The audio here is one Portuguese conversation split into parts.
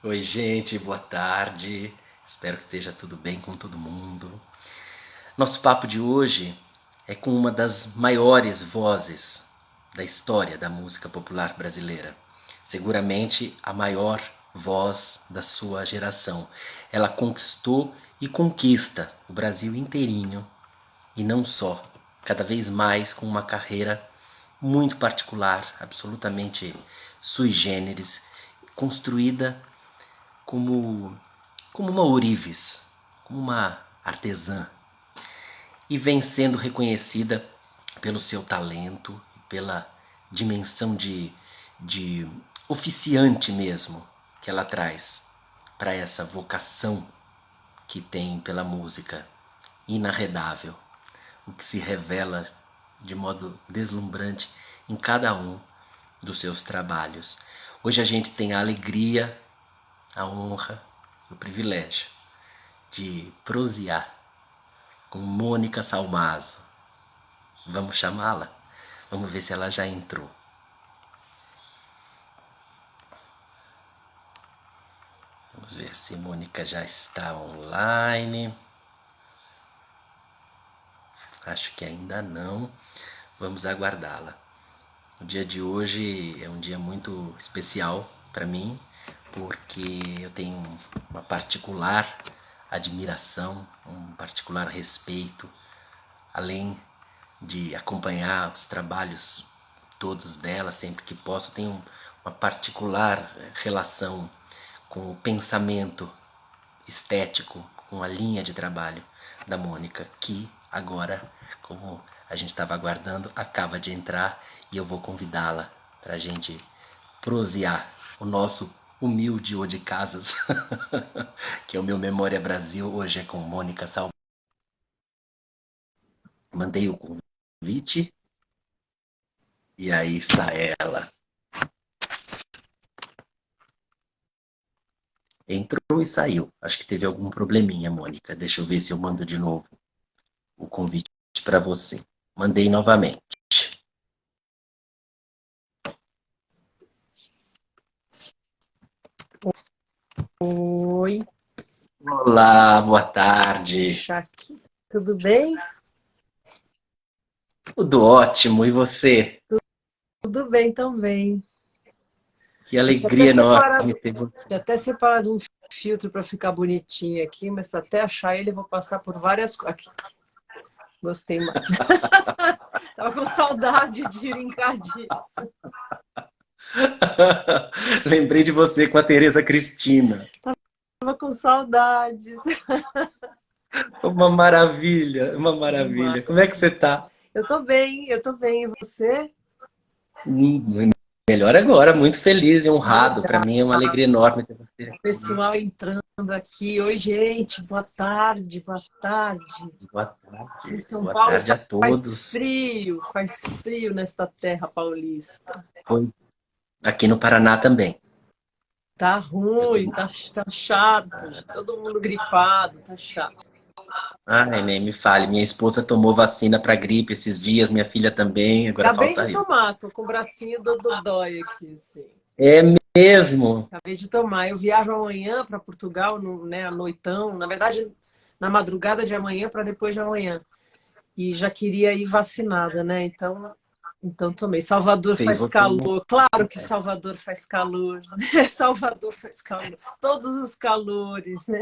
Oi, gente, boa tarde. Espero que esteja tudo bem com todo mundo. Nosso papo de hoje é com uma das maiores vozes da história da música popular brasileira. Seguramente a maior voz da sua geração. Ela conquistou e conquista o Brasil inteirinho e não só, cada vez mais com uma carreira muito particular, absolutamente sui generis, construída como, como uma ourives, como uma artesã, e vem sendo reconhecida pelo seu talento, pela dimensão de oficiante mesmo que ela traz para essa vocação que tem pela música inarredável, o que se revela de modo deslumbrante em cada um dos seus trabalhos. Hoje a gente tem a alegria, a honra e o privilégio de prosear com Mônica Salmazo. Vamos chamá-la? Vamos ver se ela já entrou. Vamos ver se Mônica já está online. Acho que ainda não. Vamos aguardá-la. O dia de hoje é um dia muito especial para mim, porque eu tenho uma particular admiração, um particular respeito, além de acompanhar os trabalhos todos dela sempre que posso, tenho uma particular relação com o pensamento estético, com a linha de trabalho da Mônica, que agora, como a gente estava aguardando, acaba de entrar e eu vou convidá-la para a gente prosear o nosso humilde ou de casas, que é o meu Memória Brasil. Hoje é com Mônica Salvo. Mandei o convite e aí está ela. Entrou e saiu. Acho que teve algum probleminha, Mônica. Deixa eu ver se eu mando de novo o convite para você. Mandei novamente. Oi, Olá, boa tarde. deixar aqui. Tudo bem? Tudo ótimo. E você? Tudo bem também. Que Eu tinha até alegria enorme separado, ter você. tinha até separado um filtro para ficar bonitinho aqui, mas para até achar ele, eu vou passar por várias coisas. Aqui, gostei mais. Tava com saudade de brincar disso. Lembrei de você com a Tereza Cristina. Tava com saudades. Uma maravilha, uma maravilha. Como Demais. é que você está? Eu tô bem. E você? Melhor agora, muito feliz e honrado. Para Legal. mim é uma alegria enorme ter você aqui. Pessoal entrando aqui. Oi, gente. Boa tarde, boa tarde. Boa Em tarde, São boa Paulo tarde a todos. faz frio nesta terra paulista. Oi. Aqui no Paraná também. Tá Eu tô... ruim, tá chato, todo mundo gripado, tá chato. Ai, nem me fale. Minha esposa tomou vacina para gripe esses dias, minha filha também, agora Acabei de falta eu. tomar, tô com o bracinho do dodói aqui, assim. É mesmo? Acabei de tomar. Eu viajo amanhã para Portugal, no, né, à noitão, na verdade, na madrugada de amanhã para depois de amanhã. E já queria ir vacinada, né? Então tomei. Salvador Fez faz você muito. calor. Claro que Salvador faz calor, né? Salvador faz calor. Todos os calores, né?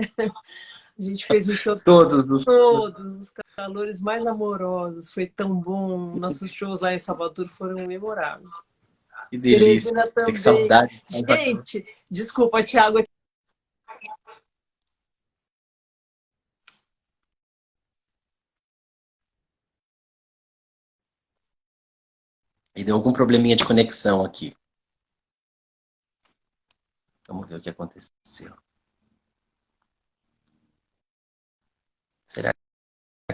A gente fez um show Todos os. todos os calores mais amorosos. Foi tão bom. Nossos shows lá em Salvador foram memoráveis. Que delícia. Teresina Que também. saudade de Salvador. Gente, desculpa, Thiago. E deu algum probleminha de conexão aqui. Vamos ver o que aconteceu. Será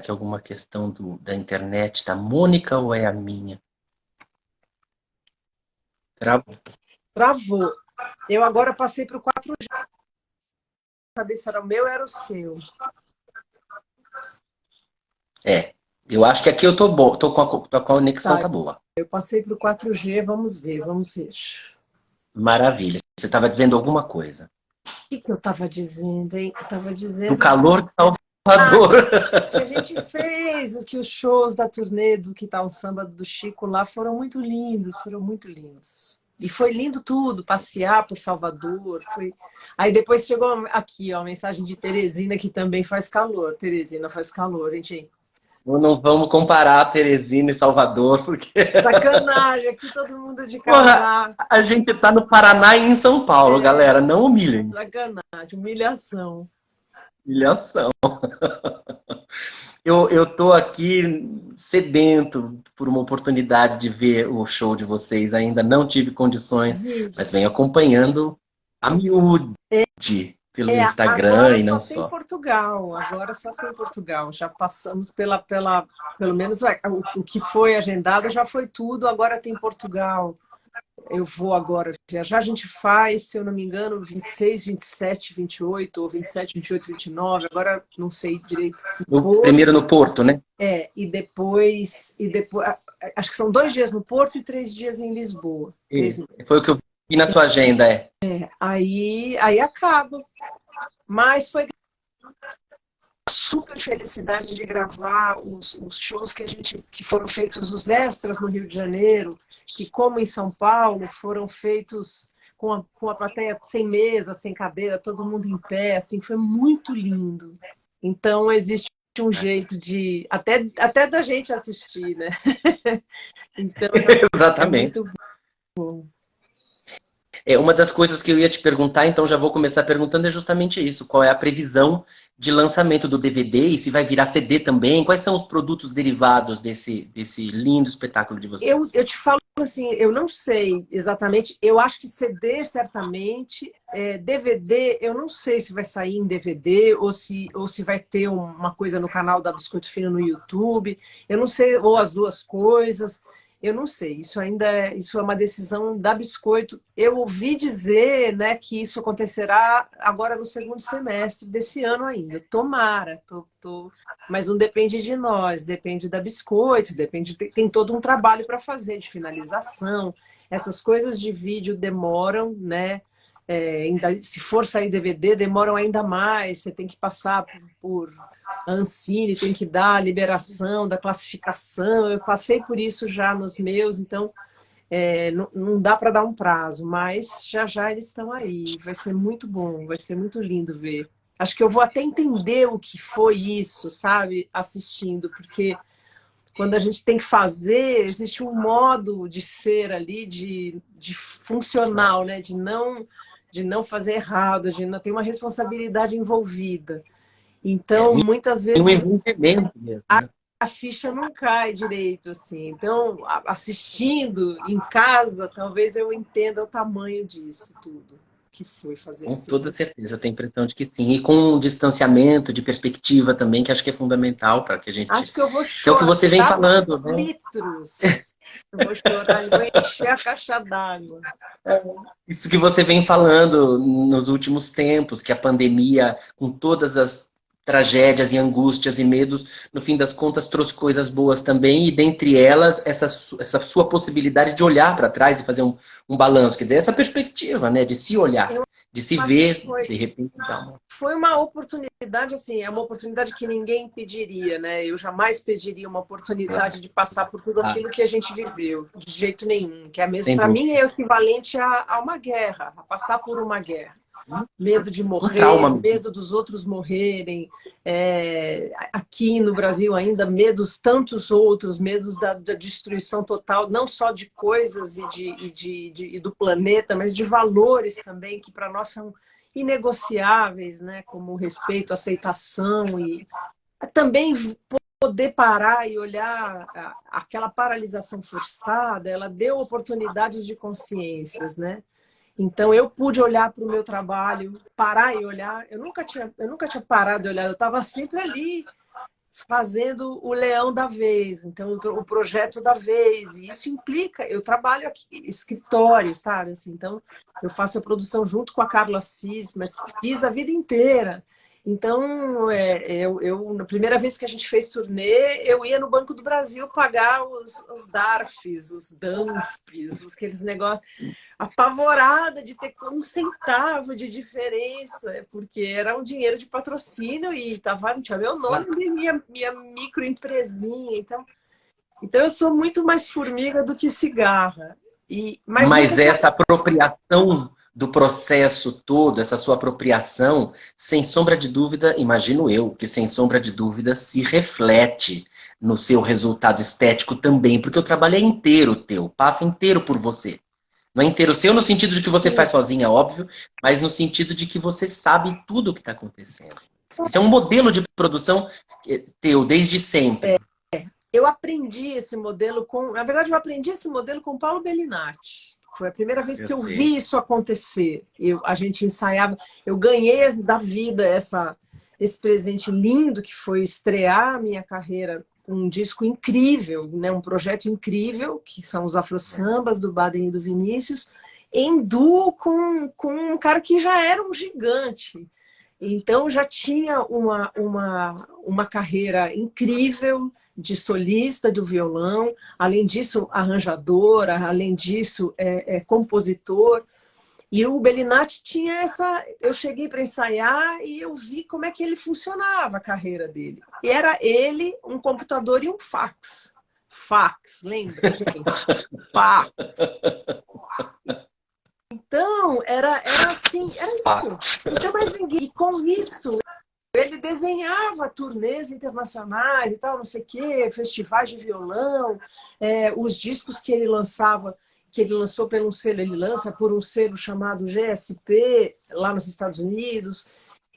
que é alguma questão da internet da Mônica ou é a minha? Travou. Travou. Eu agora passei para o 4G. Saber se era o meu ou era o seu. É. Eu acho que aqui eu tô bom. Tô com a conexão Tá, tá boa. eu passei para o 4G. Vamos ver, vamos ver. Maravilha. Você estava dizendo alguma coisa. que eu estava dizendo, hein? Eu estava No dizendo calor de ah, Salvador. que a gente fez, que os shows da turnê do Que Tal um Samba do Chico lá foram muito lindos, foram muito lindos. E foi lindo tudo, passear por Salvador. Foi... Aí depois chegou aqui, ó, a mensagem de Teresina, que também faz calor. Teresina faz calor, gente. Não vamos comparar Teresina e Salvador, porque Sacanagem, aqui todo mundo de porra, casaco. a gente tá no Paraná e em São Paulo, galera. Não humilhem. Sacanagem, humilhação. Humilhação. Eu tô aqui sedento por uma oportunidade de ver o show de vocês. Ainda não tive condições, Gente, mas venho acompanhando a miúde pelo Instagram agora e só não tem só. Portugal, agora só tem Portugal. Já passamos pelo menos o que foi agendado já foi tudo, agora tem Portugal. Eu vou agora viajar, a gente faz, se eu não me engano, 26, 27, 28, ou 27, 28, 29, agora não sei direito. Primeiro no Porto, né? E depois, acho que são 2 dias no Porto e 3 dias em Lisboa. Foi o que eu vi na sua agenda, é. Aí acaba. Mas foi super felicidade de gravar os shows que foram feitos, os extras no Rio de Janeiro, que como em São Paulo foram feitos com a plateia sem mesa, sem cadeira, todo mundo em pé, assim, foi muito lindo. Então existe um jeito de até da gente assistir, né? Então é Exatamente. muito bom. Uma das coisas que eu ia te perguntar, então já vou começar perguntando, é justamente isso. Qual é a previsão de lançamento do DVD e se vai virar CD também? Quais são os produtos derivados desse lindo espetáculo de vocês? Eu te falo assim, eu não sei exatamente. Eu acho que CD, certamente. DVD, eu não sei se vai sair em DVD ou se vai ter uma coisa no canal da Biscoito Fino no YouTube. Eu não sei, ou as duas coisas. Eu não sei. Isso é uma decisão da Biscoito. Eu ouvi dizer, né, que isso acontecerá agora no segundo semestre desse ano ainda. Tomara. Mas não depende de nós, depende da Biscoito, tem todo um trabalho para fazer de finalização. Essas coisas de vídeo demoram, né? Se for sair DVD, demoram ainda mais. Você tem que passar por Ancine, tem que dar a liberação da classificação. Eu passei por isso já nos meus, então não dá para dar um prazo, mas já já eles estão aí. Vai ser muito bom, vai ser muito lindo ver. Acho que eu vou até entender o que foi isso, sabe? Assistindo, porque quando a gente tem que fazer, existe um modo de ser ali, de funcional, né? De não fazer errado, de não ter uma responsabilidade envolvida. Então, muitas Tem um vezes envolvimento mesmo, né? a ficha não cai direito, assim. Então, assistindo em casa, talvez eu entenda o tamanho disso tudo que foi fazer Com esse. toda certeza, eu tenho a impressão de que sim. E com um distanciamento de perspectiva também, que acho que é fundamental para que a gente. Acho que eu vou Que é o que chorar você vem falando, né? litros. Eu vou chorar, eu vou encher a caixa d'água. Isso que você vem falando nos últimos tempos, que a pandemia, com todas as tragédias e angústias e medos, no fim das contas trouxe coisas boas também, e dentre elas, essa sua possibilidade de olhar para trás e fazer um balanço, quer dizer, essa perspectiva, né, de se olhar, Eu de se acho que ver, foi de repente, dar uma... Foi uma oportunidade, assim, é uma oportunidade que ninguém pediria, né? Eu jamais pediria uma oportunidade de passar por tudo Ah, aquilo que a gente viveu, de jeito nenhum. Que é mesmo, sem para mim, dúvida. é o equivalente a uma guerra, a passar por uma guerra. Medo de Um trauma morrer, mesmo. medo dos outros morrerem. Aqui no Brasil ainda, medos tantos outros, medos da destruição total, não só de coisas e do planeta, mas de valores também, que para nós são inegociáveis, né? Como o respeito, aceitação e também poder parar e olhar aquela paralisação forçada, ela deu oportunidades de consciências, né? Então eu pude olhar para o meu trabalho, parar e olhar. Eu nunca tinha parado de olhar, eu estava sempre ali fazendo o leão da vez, então o projeto da vez. E isso implica, eu trabalho aqui, escritório, sabe? Assim, então eu faço a produção junto com a Carla Assis, mas fiz a vida inteira. Então, na primeira vez que a gente fez turnê, eu ia no Banco do Brasil pagar os DARFs, os DANSPs, aqueles negócios, apavorada de ter um centavo de diferença, porque era um dinheiro de patrocínio e tinha meu nome e minha microempresinha. Então eu sou muito mais formiga do que cigarra. Mas nunca Mas tinha. essa apropriação do processo todo, essa sua apropriação, sem sombra de dúvida, imagino eu, que sem sombra de dúvida se reflete no seu resultado estético também, porque o trabalho é inteiro teu, passa inteiro por você. Não é inteiro seu no sentido de que você faz sozinha, óbvio, mas no sentido de que você sabe tudo o que está acontecendo. Isso é um modelo de produção teu desde sempre. Eu aprendi esse modelo Na verdade, eu aprendi esse modelo com Paulo Bellinati. Foi a primeira vez que eu vi isso acontecer. A gente ensaiava. Eu ganhei da vida esse presente lindo que foi estrear a minha carreira com um disco incrível, né? Um projeto incrível, que são os Afro Sambas do Baden e do Vinícius, em duo com um cara que já era um gigante. Então já tinha uma carreira incrível de solista do violão, além disso arranjadora, além disso compositor. E o Bellinati tinha essa... Eu cheguei para ensaiar e eu vi como é que ele funcionava, a carreira dele. E era ele, um computador e um fax. Fax, lembra, gente? Fax. Então, era assim, era isso. Não tinha mais ninguém. E com isso, ele desenhava turnês internacionais e tal, não sei o quê, festivais de violão, os discos que ele lançava, que ele lançou por um selo, ele lança por um selo chamado GSP, lá nos Estados Unidos.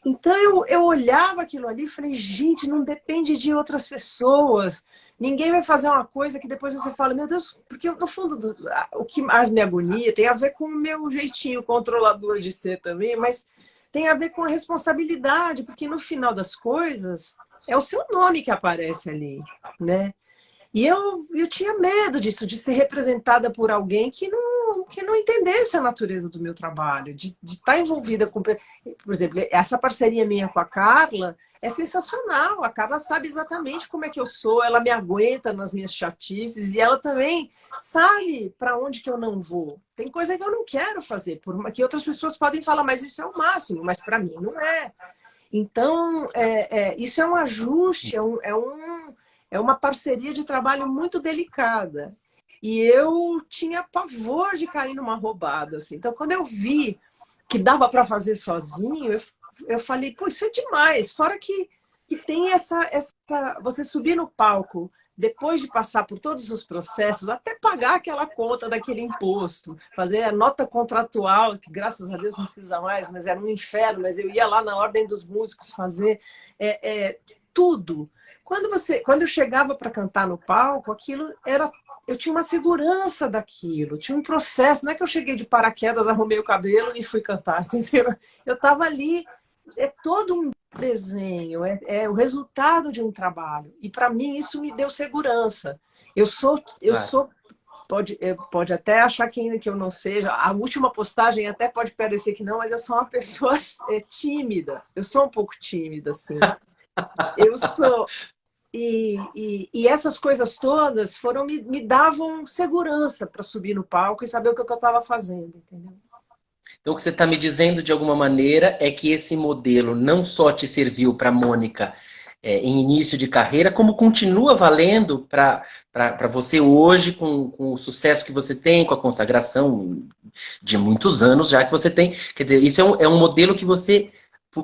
Então eu olhava aquilo ali e falei, gente, não depende de outras pessoas. Ninguém vai fazer uma coisa que depois você fala, meu Deus, porque no fundo o que mais me agonia tem a ver com o meu jeitinho controlador de ser também, mas tem a ver com a responsabilidade, porque no final das coisas é o seu nome que aparece ali, né? E eu tinha medo disso, de ser representada por alguém que não entendesse a natureza do meu trabalho, de estar envolvida com... Por exemplo, essa parceria minha com a Carla é sensacional. A Carla sabe exatamente como é que eu sou, ela me aguenta nas minhas chatices e ela também sabe para onde que eu não vou. Tem coisa que eu não quero fazer, que outras pessoas podem falar, mas isso é o máximo, mas para mim não é. Então, isso é um ajuste, é uma parceria de trabalho muito delicada. E eu tinha pavor de cair numa roubada. Assim. Então, quando eu vi que dava para fazer sozinho, eu falei, pô, isso é demais. Fora que tem essa... Você subir no palco, depois de passar por todos os processos, até pagar aquela conta daquele imposto, fazer a nota contratual, que graças a Deus não precisa mais, mas era um inferno, mas eu ia lá na Ordem dos Músicos fazer tudo. Quando eu chegava para cantar no palco, aquilo era... Eu tinha uma segurança daquilo, tinha um processo. Não é que eu cheguei de paraquedas, arrumei o cabelo e fui cantar, entendeu? Eu estava ali, é todo um desenho, é o resultado de um trabalho. E para mim isso me deu segurança. Eu sou pode até achar que eu não seja. A última postagem até pode parecer que não, mas eu sou uma pessoa tímida. Eu sou um pouco tímida, assim. Eu sou... E essas coisas todas me davam segurança para subir no palco e saber o que eu estava fazendo, entendeu? Então, o que você está me dizendo, de alguma maneira, é que esse modelo não só te serviu para a Mônica em início de carreira, como continua valendo para você hoje, com o sucesso que você tem, com a consagração de muitos anos já que você tem. Quer dizer, isso é um modelo que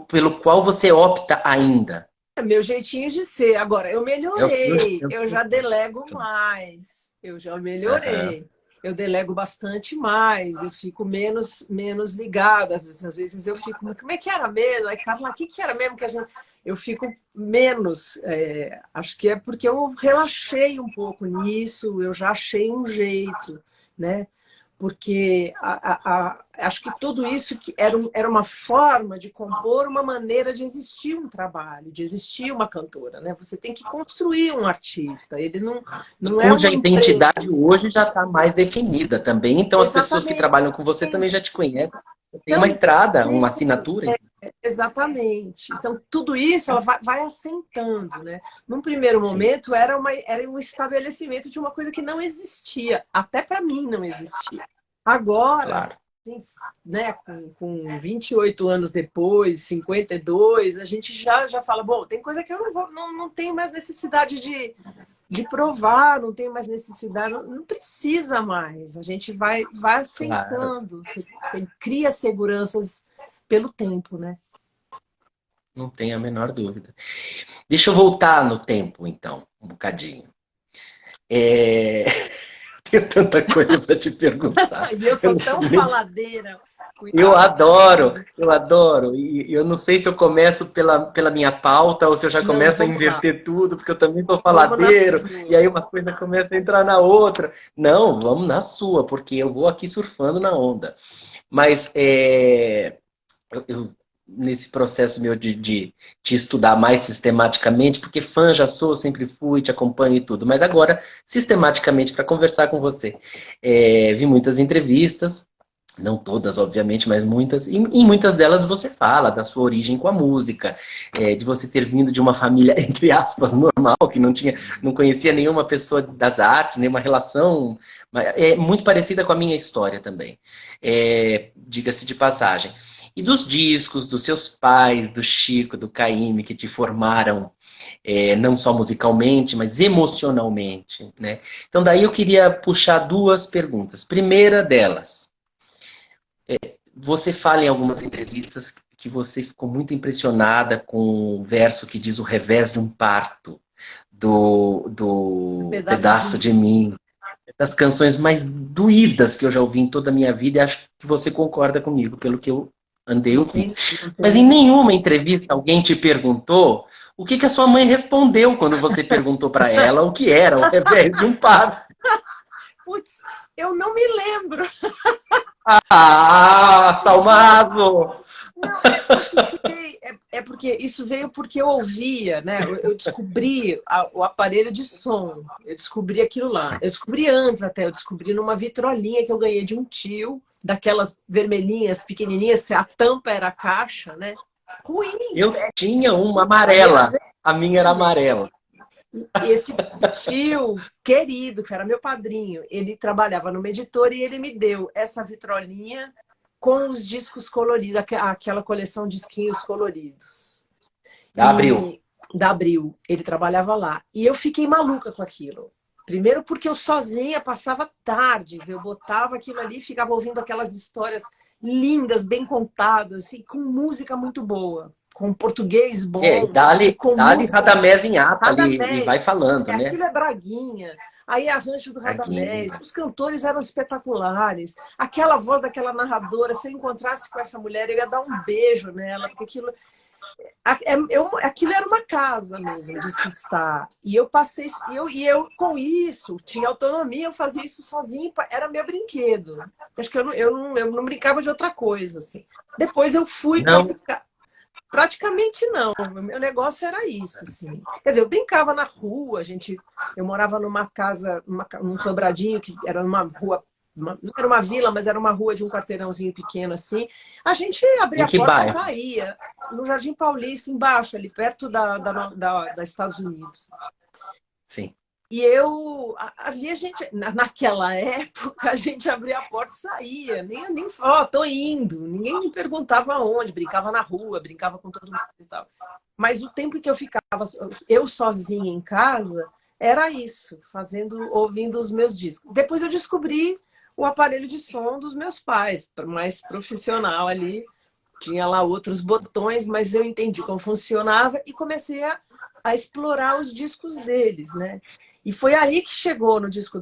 pelo qual você opta ainda. É meu jeitinho de ser. Agora, eu melhorei, eu já delego mais, eu já melhorei. Eu delego bastante mais, eu fico menos ligada. Às vezes eu fico, como é que era mesmo? Aí, Carla, o que era mesmo que a gente... Eu fico menos, acho que é porque eu relaxei um pouco nisso, eu já achei um jeito, né? Porque acho que tudo isso era uma forma de compor uma maneira de existir um trabalho, de existir uma cantora, né? Você tem que construir um artista, ele não é Cuja uma identidade hoje já está mais definida também, então as pessoas que Exatamente. trabalham com você também já te conhecem. Tem uma estrada, uma assinatura. Exatamente. Então, tudo isso ela vai assentando, né? Num primeiro Sim, momento, era um estabelecimento de uma coisa que não existia. Até para mim não existia. Agora, claro. assim, né, com 28 anos depois, 52, a gente já fala, bom, tem coisa que eu não tenho mais necessidade de provar, não tenho mais necessidade, não precisa mais. A gente vai Claro, assentando, você cria seguranças pelo tempo, né? não tenho a menor dúvida. Deixa eu voltar no tempo, então, um bocadinho. É... Tenho tanta coisa para te perguntar. E eu Eu sou não tão sei nem. faladeira. Eu Cuidado que adoro, eu adoro. E eu não sei se eu começo pela minha pauta ou se eu já não, começo a vamos lá. inverter tudo, porque eu também sou Vamos na faladeiro, e sua. aí uma coisa começa a entrar na outra. Não, vamos na sua, porque eu vou aqui surfando na onda. Mas nesse processo meu de te estudar mais sistematicamente, porque fã já sou, sempre fui, te acompanho e tudo, mas agora, sistematicamente, para conversar com você. Vi muitas entrevistas, não todas, obviamente, mas muitas, e em muitas delas você fala da sua origem com a música, de você ter vindo de uma família, entre aspas, normal, que não conhecia nenhuma pessoa das artes, nenhuma relação, muito parecida com a minha história também, diga-se de passagem. E dos discos, dos seus pais, do Chico, do Caymmi, que te formaram não só musicalmente, mas emocionalmente, né? Então daí eu queria puxar duas perguntas. Primeira delas, você fala em algumas entrevistas que você ficou muito impressionada com o verso que diz o revés de um parto, Um do pedaço de Pedaço de mim. Mim, das canções mais doídas que eu já ouvi em toda a minha vida, e acho que você concorda comigo, pelo que eu andei ouvindo. Não Mas tem. em nenhuma entrevista alguém te perguntou o que, que a sua mãe respondeu quando você perguntou para ela o que era o revés de um parto. Putz, eu não me lembro. Eu Ah, fiquei. Salmado! Não, eu fiquei. É porque isso veio porque eu ouvia, né? Eu descobri o aparelho de som. Eu descobri aquilo lá. Eu descobri antes até, eu descobri numa vitrolinha que eu ganhei de um tio, daquelas vermelhinhas, pequenininhas, a tampa era a caixa, né? Ruim, Eu tinha uma madeira amarela. A minha era vermelha. amarela. E esse tio querido, que era meu padrinho, ele trabalhava numa editora e ele me deu essa vitrolinha com os discos coloridos, aquela coleção de disquinhos coloridos. Da Abril. E da Abril, ele trabalhava lá. E eu fiquei maluca com aquilo. Primeiro porque eu sozinha passava tardes, eu botava aquilo ali e ficava ouvindo aquelas histórias lindas, bem contadas, e com música muito boa, com português bom, com Dali música. Radamés em ata ali e Radamés, vai falando, né? aquilo é Braguinha. Aí arranjo do Radamés, Braguinha. os cantores eram espetaculares. Aquela voz daquela narradora, se eu encontrasse com essa mulher, eu ia dar um beijo nela, porque aquilo era uma casa mesmo de se estar. E eu passei, e eu com isso tinha autonomia, eu fazia isso sozinha, era meu brinquedo. Acho que eu não brincava de outra coisa assim. Depois eu fui para Não, praticamente não. O meu negócio era isso, assim. Quer dizer, eu brincava na rua, eu morava numa casa, num sobradinho que era numa rua, não era uma vila, mas era uma rua de um quarteirãozinho pequeno assim. A gente abria em a que porta e bairro? saía no Jardim Paulista, embaixo, ali perto da Estados Unidos. Sim. E ali a gente, naquela época, a gente abria a porta e saía, nem ó, tô indo, ninguém me perguntava aonde, brincava na rua, brincava com todo mundo e tal. Mas o tempo que eu ficava eu sozinha em casa era isso, ouvindo os meus discos. Depois eu descobri o aparelho de som dos meus pais, mais profissional ali, tinha lá outros botões, mas eu entendi como funcionava e comecei a explorar os discos deles, né? E foi aí que chegou no disco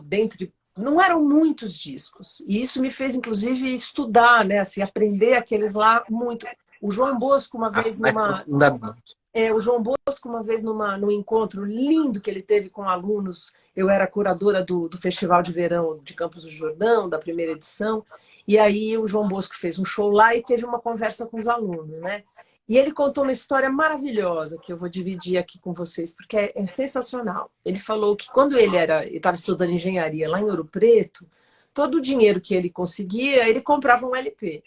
dentre não eram muitos discos. E isso me fez inclusive estudar, né, assim, aprender aqueles lá muito. O João Bosco uma Ah, vez mais numa profundamente. o João Bosco, uma vez num encontro lindo que ele teve com alunos, eu era curadora do Festival de Verão de Campos do Jordão, da primeira edição, e aí o João Bosco fez um show lá e teve uma conversa com os alunos, né? E ele contou uma história maravilhosa que eu vou dividir aqui com vocês, porque é sensacional. Ele falou que quando ele estava estudando engenharia lá em Ouro Preto, todo o dinheiro que ele conseguia, ele comprava um LP.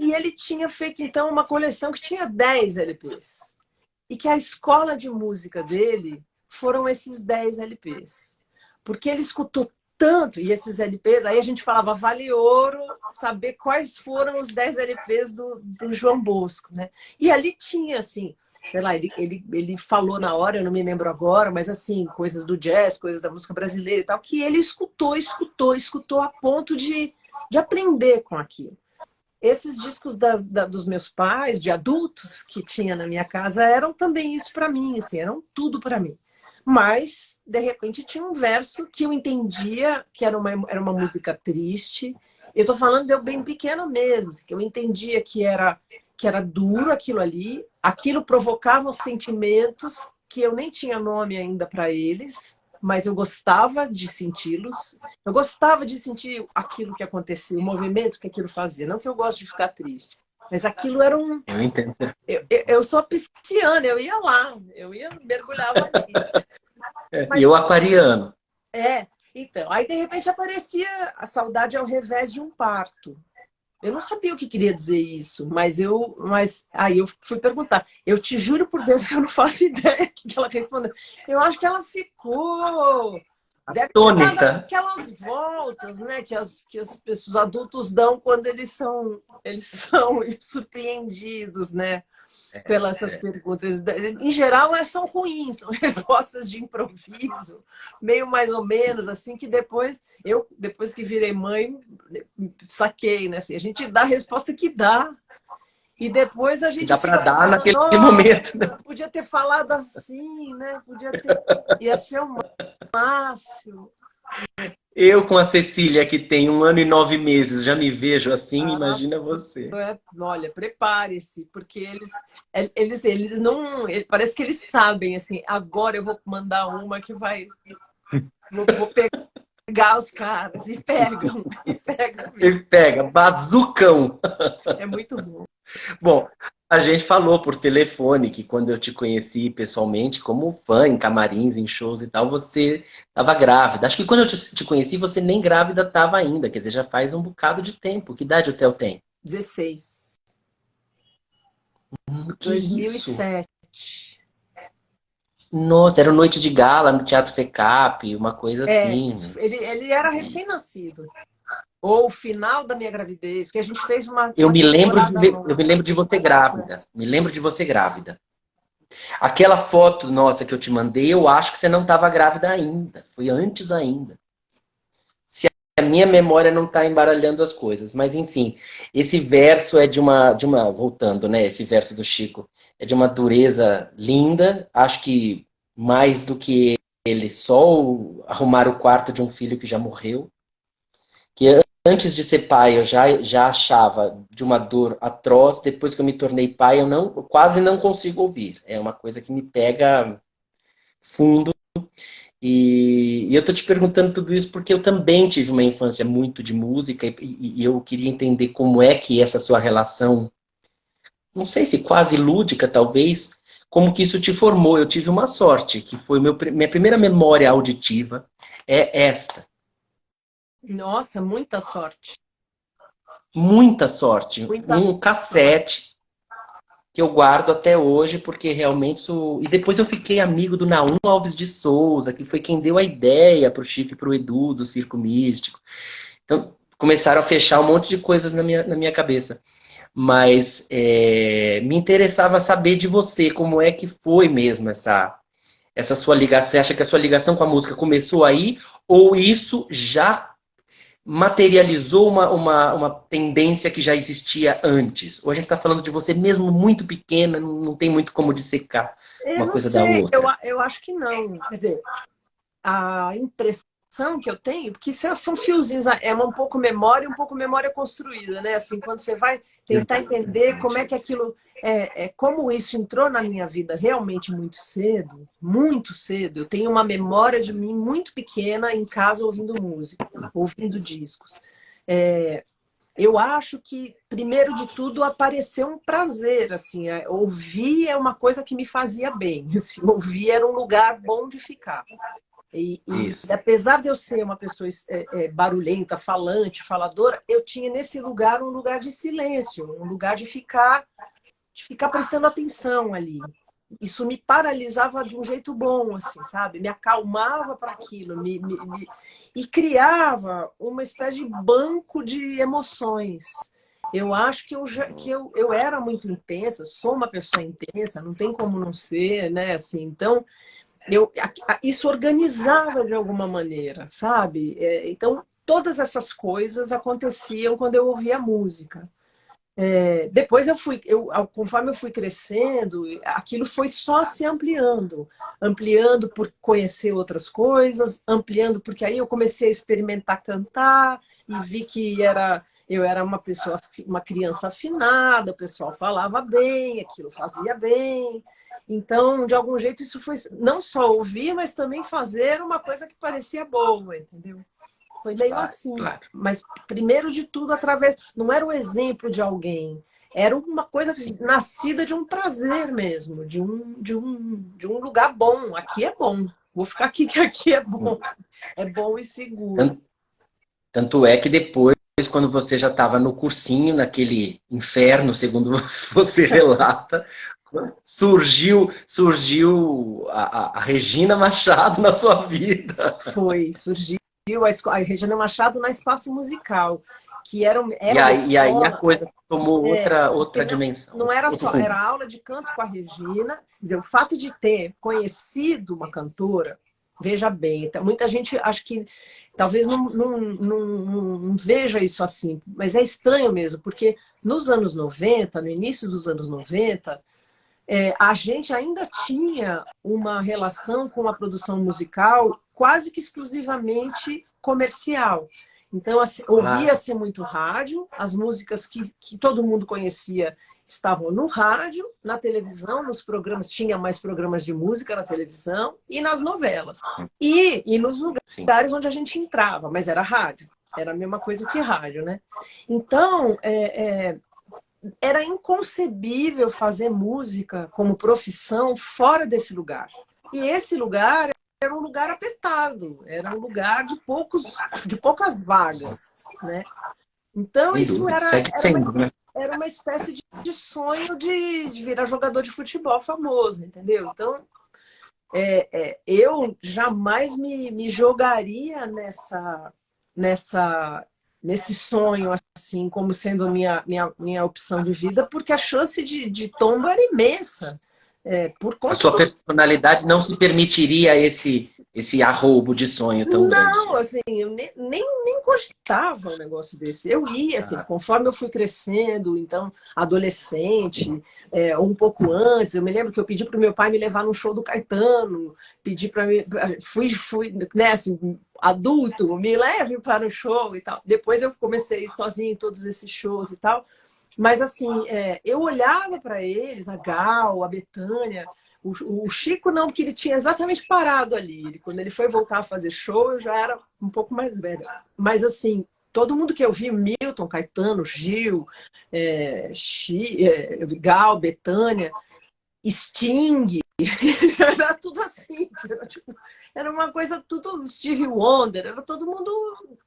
E ele tinha feito, então, uma coleção que tinha 10 LPs. E que a escola de música dele foram esses 10 LPs. Porque ele escutou tanto, e esses LPs, aí a gente falava, vale ouro saber quais foram os 10 LPs do João Bosco, né? E ali tinha, assim, sei lá, ele falou na hora, eu não me lembro agora, mas assim, coisas do jazz, coisas da música brasileira e tal, que ele escutou a ponto de aprender com aquilo. Esses discos dos meus pais, de adultos que tinha na minha casa, eram também isso para mim, assim, eram tudo para mim. Mas, de repente, tinha um verso que eu entendia que era uma música triste. Eu estou falando de eu bem pequena mesmo, assim, que eu entendia que era duro aquilo ali, aquilo provocava sentimentos que eu nem tinha nome ainda para eles, mas eu gostava de senti-los. Eu gostava de sentir aquilo que acontecia, o movimento que aquilo fazia. Não que eu gosto de ficar triste, mas aquilo era um... Eu entendo. Eu sou pisciana, eu ia lá, eu ia mergulhava ali. E eu aquariano. Então, aí de repente aparecia a saudade ao revés de um parto. Eu não sabia o que queria dizer isso, mas aí eu fui perguntar. Eu te juro por Deus que eu não faço ideia do que ela respondeu. Eu acho que ela ficou... Deve ter dado Atônita. aquelas voltas, né, que os adultos dão quando eles são surpreendidos, né, pelas essas perguntas. Em geral, são ruins, são respostas de improviso, meio mais ou menos, assim, que depois que virei mãe, saquei, né, assim, a gente dá a resposta que dá. E depois a Que gente dá para fica dar pensando, naquele momento, nossa, né? podia ter falado assim, né? Ia ser o máximo. Eu com a Cecília, que tem 1 ano e 9 meses, já me vejo assim, Ah, imagina você. olha, prepare-se, porque eles não. Parece que eles sabem, assim, agora eu vou mandar uma que vai. Vou pegar os caras, e pegam, e pegam mesmo. Ele pega, bazucão. É muito bom. Bom, a gente falou por telefone que quando eu te conheci pessoalmente, como fã em camarins, em shows e tal, você estava grávida. Acho que quando eu te conheci, você nem grávida estava ainda, quer dizer, já faz um bocado de tempo. Que idade o Theo tem? 16. Que isso? 2007. Nossa, era noite de gala no Teatro FECAP, uma coisa assim. Ele era recém-nascido. Ou o final da minha gravidez, porque a gente fez Eu uma me lembro de, temporada eu me lembro de você longa. grávida. Me lembro de você grávida. Aquela foto nossa que eu te mandei, eu acho que você não estava grávida ainda. Foi antes ainda. Se a minha memória não está embaralhando as coisas. Mas, enfim, esse verso é voltando, né? Esse verso do Chico, é de uma dureza linda. Acho que mais do que ele, só arrumar o quarto de um filho que já morreu. Que antes de ser pai eu já achava de uma dor atroz. Depois que eu me tornei pai, eu quase não consigo ouvir. É uma coisa que me pega fundo. E eu tô te perguntando tudo isso porque eu também tive uma infância muito de música e eu queria entender como é que essa sua relação, não sei se quase lúdica talvez, como que isso te formou. Eu tive uma sorte, que foi minha primeira memória auditiva é esta. Nossa, muita sorte. Muita sorte. Muita Um sorte. cassete que eu guardo até hoje, porque realmente isso... E depois eu fiquei amigo do Naum Alves de Souza, que foi quem deu a ideia para o Chico e para o Edu do Circo Místico. Então, começaram a fechar um monte de coisas na minha cabeça. Mas me interessava saber de você, como é que foi mesmo essa sua ligação. Você acha que a sua ligação com a música começou aí? Ou isso já materializou uma tendência que já existia antes? Ou a gente está falando de você mesmo muito pequena, não tem muito como dissecar Eu uma não coisa da sei, outra? eu acho que não. Quer dizer, a impressão que eu tenho, porque isso são fiozinhos, é um pouco memória e um pouco memória construída, né? Assim, quando você vai tentar entender como é que aquilo, como isso entrou na minha vida realmente muito cedo. Eu tenho uma memória de mim muito pequena em casa ouvindo música, ouvindo discos. Eu acho que, primeiro de tudo, apareceu um prazer, assim, ouvir é uma coisa que me fazia bem, assim, ouvir era um lugar bom de ficar. E Isso. apesar de eu ser uma pessoa barulhenta, falante, faladora, eu tinha nesse lugar um lugar de silêncio, um lugar de ficar prestando atenção ali. Isso me paralisava de um jeito bom, assim, sabe? Me acalmava para aquilo, e criava uma espécie de banco de emoções. Eu acho que eu era muito intensa, sou uma pessoa intensa, não tem como não ser, né? Assim, então, isso organizava de alguma maneira, sabe? Então, todas essas coisas aconteciam quando eu ouvia música. Depois conforme eu fui crescendo, aquilo foi só se ampliando, ampliando por conhecer outras coisas, ampliando porque aí eu comecei a experimentar cantar e vi que eu era uma pessoa, uma criança afinada, o pessoal falava bem, aquilo fazia bem. Então, de algum jeito, isso foi não só ouvir, mas também fazer uma coisa que parecia boa, entendeu? Foi meio Claro, assim, claro. mas primeiro de tudo através, não era o exemplo de alguém, era uma coisa Sim. nascida de um prazer mesmo, de um lugar bom. Aqui é bom, vou ficar aqui que aqui é bom e seguro. Tanto é que depois, quando você já estava no cursinho, naquele inferno, segundo você relata, surgiu a Regina Machado na sua vida. Surgiu a Regina Machado na Espaço Musical, que E era uma aí a escola. coisa tomou Porque outra não, dimensão, não era outro só, rumo. era aula de canto com a Regina. Quer dizer, o fato de ter conhecido uma cantora, veja bem, muita gente acho que talvez não veja isso assim, mas é estranho mesmo, porque nos anos 90, no início dos anos 90, a gente ainda tinha uma relação com a produção musical quase que exclusivamente comercial. Então, assim, Claro. ouvia-se muito rádio, as músicas que todo mundo conhecia estavam no rádio, na televisão, nos programas, tinha mais programas de música na televisão e nas novelas. E nos Sim. lugares onde a gente entrava, mas era rádio, era a mesma coisa que rádio, né? Então, era inconcebível fazer música como profissão fora desse lugar. E esse lugar era um lugar apertado, era um lugar de poucas vagas, né? Então Sem isso dúvida. Segue sendo, né? era uma espécie de sonho de virar jogador de futebol famoso, entendeu? Então eu jamais me jogaria nessa, nesse sonho assim como sendo minha opção de vida, porque a chance de tombo era imensa, por A conta sua do. personalidade não se permitiria esse arroubo de sonho tão Não, grande. assim, eu nem cogitava um negócio desse. Eu ia, assim, Ah, conforme eu fui crescendo, então, adolescente, ou um pouco antes, eu me lembro que eu pedi para o meu pai me levar num show do Caetano, pedi para mim, fui, né, assim, adulto, me leve para o show e tal. Depois eu comecei a ir sozinho em todos esses shows e tal. Mas, assim, eu olhava para eles, a Gal, a Bethânia. O Chico não, porque ele tinha exatamente parado ali. Quando ele foi voltar a fazer show, eu já era um pouco mais velha. Mas, assim, todo mundo que eu vi, Milton, Caetano, Gil, Gal, Bethânia, Sting, era tudo assim. Era uma coisa tudo Stevie Wonder, era todo mundo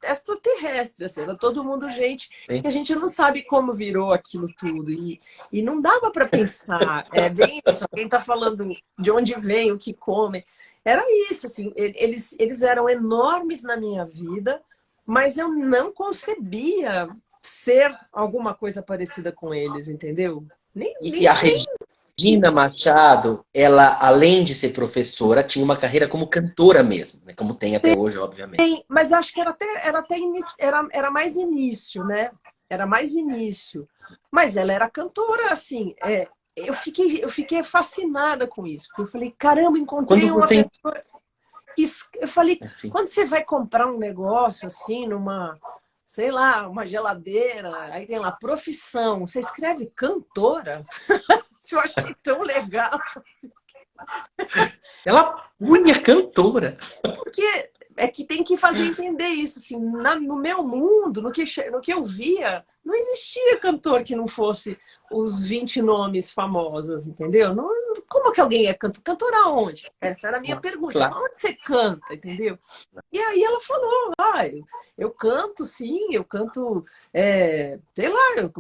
extraterrestre, assim, era todo mundo gente que sim. a gente não sabe como virou aquilo tudo. E não dava para pensar. É bem isso, alguém está falando de onde vem, o que come. Era isso, assim, eles eram enormes na minha vida, mas eu não concebia ser alguma coisa parecida com eles, entendeu? E a Regina Machado, ela, além de ser professora, tinha uma carreira como cantora mesmo, né? Como tem até hoje, obviamente. Mas acho que era mais início, né? Era mais início. Mas ela era cantora, assim. Eu fiquei fascinada com isso. Porque eu falei, caramba, Quando encontrei uma você. pessoa. Eu falei, Assim, quando você vai comprar um negócio assim, sei lá, uma geladeira, aí tem lá, profissão, você escreve cantora? Eu achei tão legal. ela punha cantora. Porque é que tem que fazer entender isso. Assim, no meu mundo, no que eu via, não existia cantor que não fosse os 20 nomes famosos, entendeu? Não, como que alguém é cantor? Cantor aonde? Essa era a minha pergunta. Claro. Onde você canta, entendeu? E aí ela falou, eu canto sim, eu canto, sei lá, eu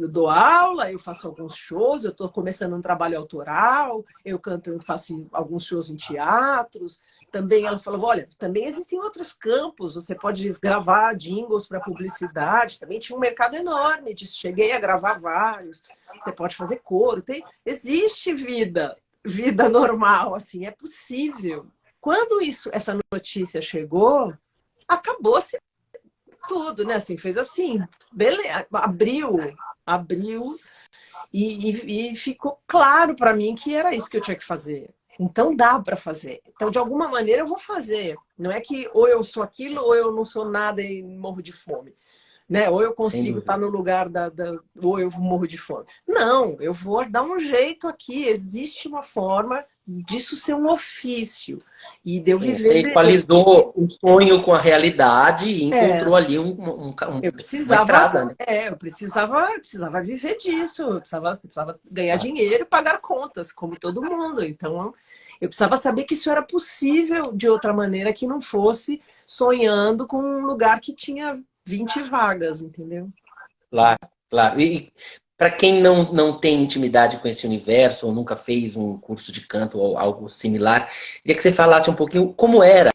dou aula, eu faço alguns shows, eu estou começando um trabalho autoral, eu canto, eu faço alguns shows em teatros. Também ela falou, olha, também existem outros campos, você pode gravar jingles para publicidade, também tinha um mercado enorme disso, cheguei a gravar vários, você pode fazer coro, existe vida normal, assim, é possível. Quando essa notícia chegou, acabou-se tudo, né? Assim, fez assim, beleza, abriu e ficou claro para mim que era isso que eu tinha que fazer. Então dá para fazer. Então, de alguma maneira, eu vou fazer. Não é que ou eu sou aquilo ou eu não sou nada e morro de fome. Né? Ou eu Sem consigo estar dúvida. no lugar ou eu morro de fome. Não, eu vou dar um jeito aqui. Existe uma forma disso ser um ofício. E de eu Você viver. equalizou o sonho com a realidade e É, encontrou ali eu uma precisava, estrada, né? eu precisava viver disso, eu precisava ganhar dinheiro e pagar contas, como todo mundo. Então, eu precisava saber que isso era possível de outra maneira que não fosse sonhando com um lugar que tinha 20 vagas, entendeu? Claro, claro. E para quem não tem intimidade com esse universo ou nunca fez um curso de canto ou algo similar, queria que você falasse um pouquinho como era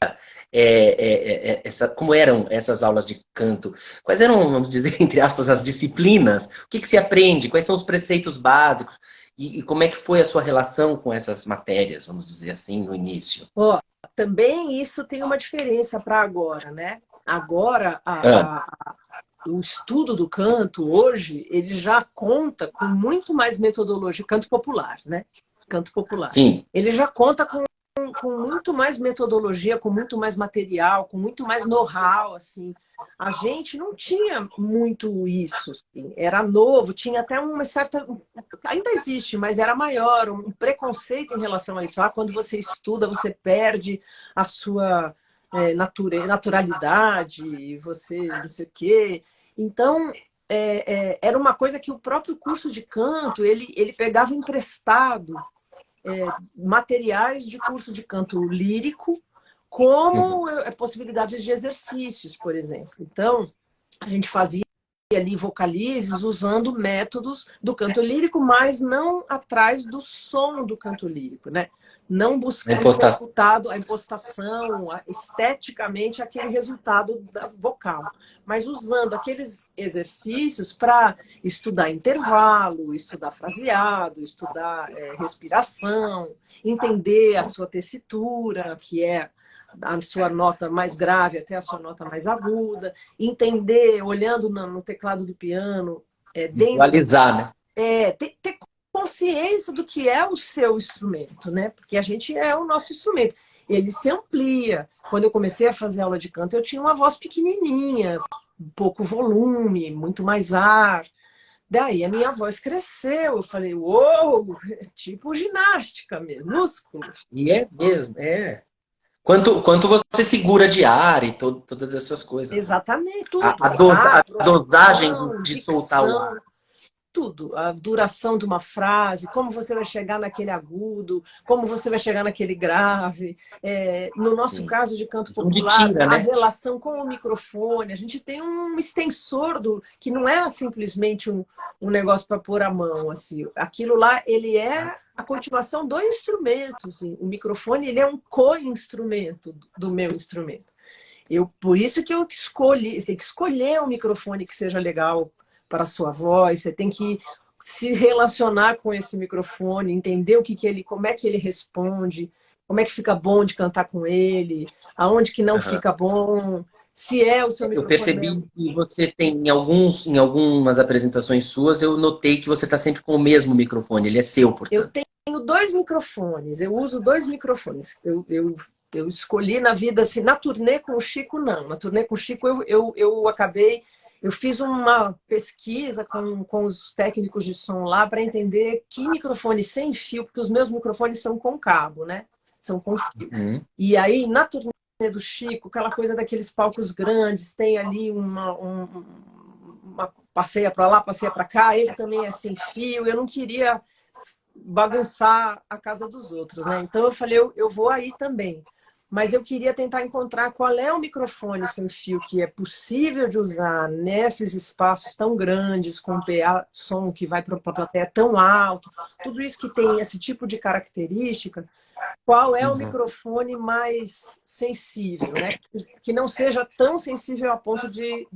como eram essas aulas de canto. Quais eram, vamos dizer, entre aspas, as disciplinas? O que se aprende? Quais são os preceitos básicos? E como é que foi a sua relação com essas matérias, vamos dizer assim, no início? Ó, também isso tem uma diferença para agora, né? Agora, Ah, o estudo do canto hoje, ele já conta com muito mais metodologia, canto popular, né? Canto popular. sim, Ele já conta com muito mais metodologia, com muito mais material, com muito mais know-how, assim. A gente não tinha muito isso, assim. Era novo, tinha até uma certa... Ainda existe, mas era maior, um preconceito em relação a isso. Quando você estuda, você perde a sua naturalidade, você não sei o quê. Então, era uma coisa que o próprio curso de canto, ele pegava emprestado materiais de curso de canto lírico, uhum, como possibilidades de exercícios, por exemplo. Então, a gente fazia ali vocalizes usando métodos do canto lírico, mas não atrás do som do canto lírico, né? Não buscando o impostação. resultado, a impostação, esteticamente aquele resultado vocal, mas usando aqueles exercícios para estudar intervalo, estudar fraseado, estudar respiração, entender a sua tessitura, que é a sua nota mais grave até a sua nota mais aguda, entender, olhando no teclado do piano, dentro, Visualizar, né? ter consciência do que é o seu instrumento, né? Porque a gente é o nosso instrumento. Ele se amplia. Quando eu comecei a fazer aula de canto, eu tinha uma voz pequenininha, pouco volume, muito mais ar. Daí a minha voz cresceu. Eu falei, uou, tipo ginástica mesmo, músculos. E é mesmo, é. Quanto você segura de ar e todas essas coisas, né? Exatamente, A, tudo. a, dosa- Ar, a dosagem projeção, de soltar o ar. dicção, tudo. A duração de uma frase, como você vai chegar naquele agudo, como você vai chegar naquele grave. No nosso Sim. caso de canto Onde popular, tira, a né? relação com o microfone. A gente tem um extensor que não é simplesmente um negócio para pôr a mão. Assim. Aquilo lá, ele é a continuação do instrumento. Assim. O microfone, ele é um co-instrumento do meu instrumento. Por isso que eu escolhi, você tem que escolher um microfone que seja legal para a sua voz, você tem que se relacionar com esse microfone, entender como é que ele responde, como é que fica bom de cantar com ele, aonde que não Aham. fica bom, se é o seu Eu microfone percebi mesmo. que você tem, em algumas apresentações suas, eu notei que você está sempre com o mesmo microfone. Ele é seu, Eu portanto. tenho dois microfones, eu uso dois microfones. Eu escolhi na vida, assim, na turnê com o Chico, não. Na turnê com o Chico, eu fiz uma pesquisa com os técnicos de som lá para entender que microfone sem fio, porque os meus microfones são com cabo, né? São com fio. Uhum. E aí, na turnê do Chico, aquela coisa daqueles palcos grandes, tem ali uma passeia para lá, passeia para cá, ele também é sem fio. Eu não queria bagunçar a casa dos outros, né? Então eu falei, eu vou aí também. Mas eu queria tentar encontrar qual é o microfone sem fio que é possível de usar nesses espaços tão grandes, com PA, som que vai para a plateia tão alto, tudo isso que tem esse tipo de característica. Qual é o Uhum. microfone mais sensível, né? Que não seja tão sensível a ponto de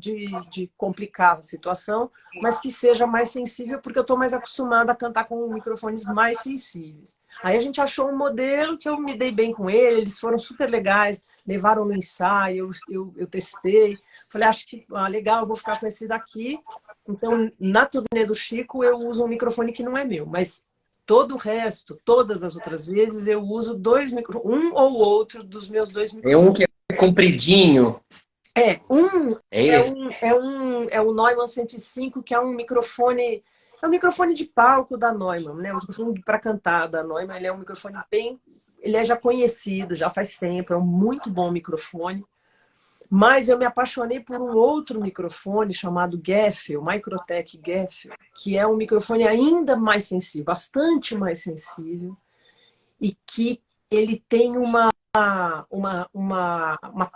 complicar a situação, mas que seja mais sensível, porque eu estou mais acostumada a cantar com microfones mais sensíveis. Aí a gente achou um modelo que eu me dei bem com ele, eles foram super legais, levaram no ensaio, eu testei. Falei, acho que legal, eu vou ficar com esse daqui. Então, na turnê do Chico, eu uso um microfone que não é meu, mas todo o resto, todas as outras vezes, eu uso dois microfones, um ou outro dos meus dois É um microfones. que é compridinho. Um É esse? é o Neumann 105, que é um microfone de palco da Neumann, né? Um microfone para cantar da Neumann. Ele é um microfone bem, ele é já conhecido, já faz tempo, é um muito bom microfone. Mas eu me apaixonei por um outro microfone chamado Geffel, Microtech Geffel, que é um microfone ainda mais sensível, bastante mais sensível, e que ele tem uma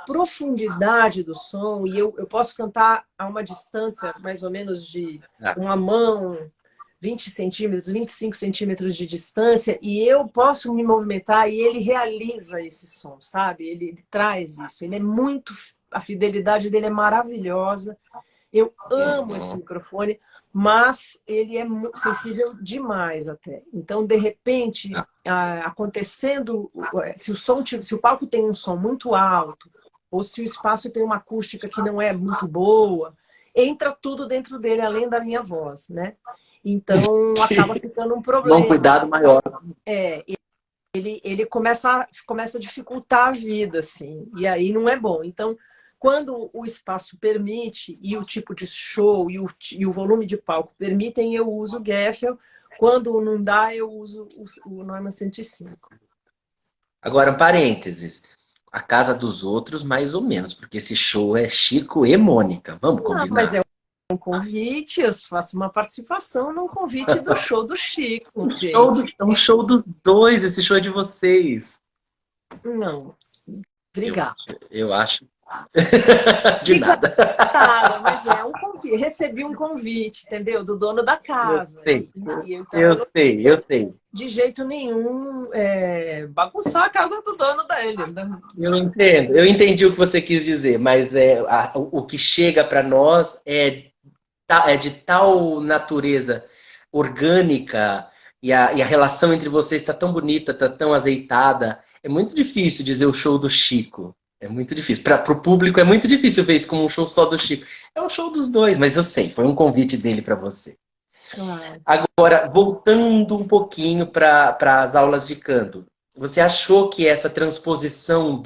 profundidade do som, e eu posso cantar a uma distância mais ou menos de Ah, uma mão, 20 centímetros, 25 centímetros de distância, e eu posso me movimentar e ele realiza esse som, sabe? Ele traz isso, ele é muito... A fidelidade dele é maravilhosa. Eu amo esse uhum. microfone, mas ele é sensível demais até. Então, de repente, Ah, acontecendo, se o palco tem um som muito alto, ou se o espaço tem uma acústica que não é muito boa, entra tudo dentro dele, além da minha voz, né? Então, acaba ficando um tomar um problema. cuidado maior. É, ele começa a dificultar a vida, assim, e aí não é bom. Então, quando o espaço permite, e o tipo de show, e o volume de palco permitem, eu uso o Geffel. Quando não dá, eu uso o Neumann 105. Agora, um parênteses. A casa dos outros, mais ou menos, porque esse show é Chico e Mônica. Vamos Não, mas combinar? é um convite, eu faço uma participação num convite do show do Chico, gente. É um show dos dois, esse show é de vocês. Não, Eu, obrigada. eu acho. De Obrigada. nada. Nada, mas é um convite. Recebi um convite, entendeu? Do dono da Eu casa. sei, Então eu eu não sei, eu queria sei. de jeito nenhum bagunçar a casa do dono dele, né? Eu entendo. Eu entendi o que você quis dizer, mas o que chega para nós é de tal natureza orgânica e a relação entre vocês está tão bonita, está tão azeitada. É muito difícil dizer o show do Chico. É muito difícil. Para o público é muito difícil ver isso como um show só do Chico. É um show dos dois, mas eu sei, foi um convite dele para você. Claro. Agora, voltando um pouquinho para as aulas de canto. Você achou que essa transposição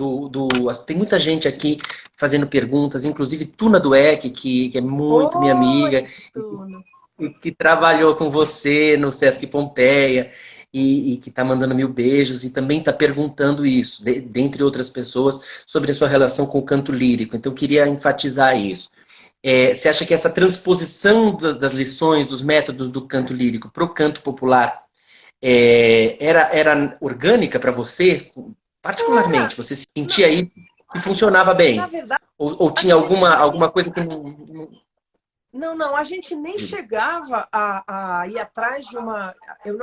Tem muita gente aqui fazendo perguntas, inclusive Tuna Dueck, que é muito minha amiga, Oi, Tuna. e que trabalhou com você no Sesc Pompeia, e que está mandando mil beijos, e também está perguntando isso, dentre outras pessoas, sobre a sua relação com o canto lírico. Então, eu queria enfatizar isso. Você acha que essa transposição das lições, dos métodos do canto lírico para o canto popular era orgânica para você? Particularmente, você Na, sentia aí que funcionava na bem? verdade, Ou a tinha gente alguma coisa que não... não, a gente nem chegava a ir atrás de uma. Eu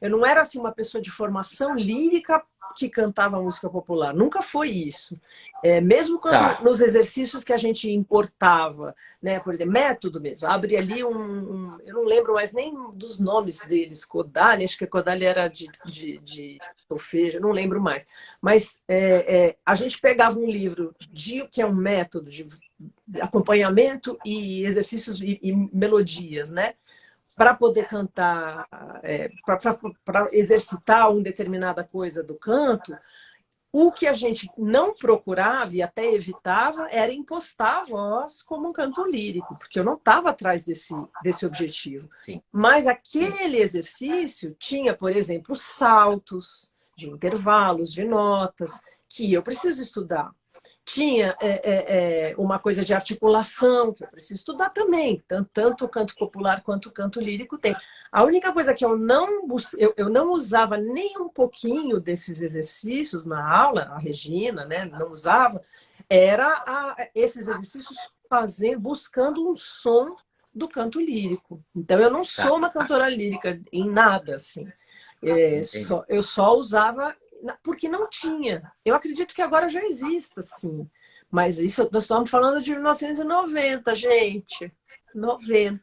não era assim uma pessoa de formação lírica que cantava música popular. Nunca foi isso. Mesmo quando Tá, nos exercícios que a gente importava, né, por exemplo, método mesmo, abre ali eu não lembro mais nem dos nomes deles, Kodály, acho que Kodály era de solfejo, não lembro mais. Mas a gente pegava um livro que é um método de acompanhamento e exercícios e melodias, né? Para poder cantar, para exercitar uma determinada coisa do canto, o que a gente não procurava e até evitava era impostar a voz como um canto lírico, porque eu não estava atrás desse objetivo. sim, Mas sim. aquele exercício tinha, por exemplo, saltos de intervalos, de notas, que eu preciso estudar. Tinha uma coisa de articulação, que eu preciso estudar também. Tanto o canto popular quanto o canto lírico tem. A única coisa que eu não usava nem um pouquinho desses exercícios na aula, a Regina, né, não usava, esses exercícios buscando um som do canto lírico. Então, eu não Tá, sou uma cantora lírica em nada, assim. entendi. Eu só usava porque não tinha. Eu acredito que agora já exista, sim. Mas isso nós estamos falando de 1990, gente. 90.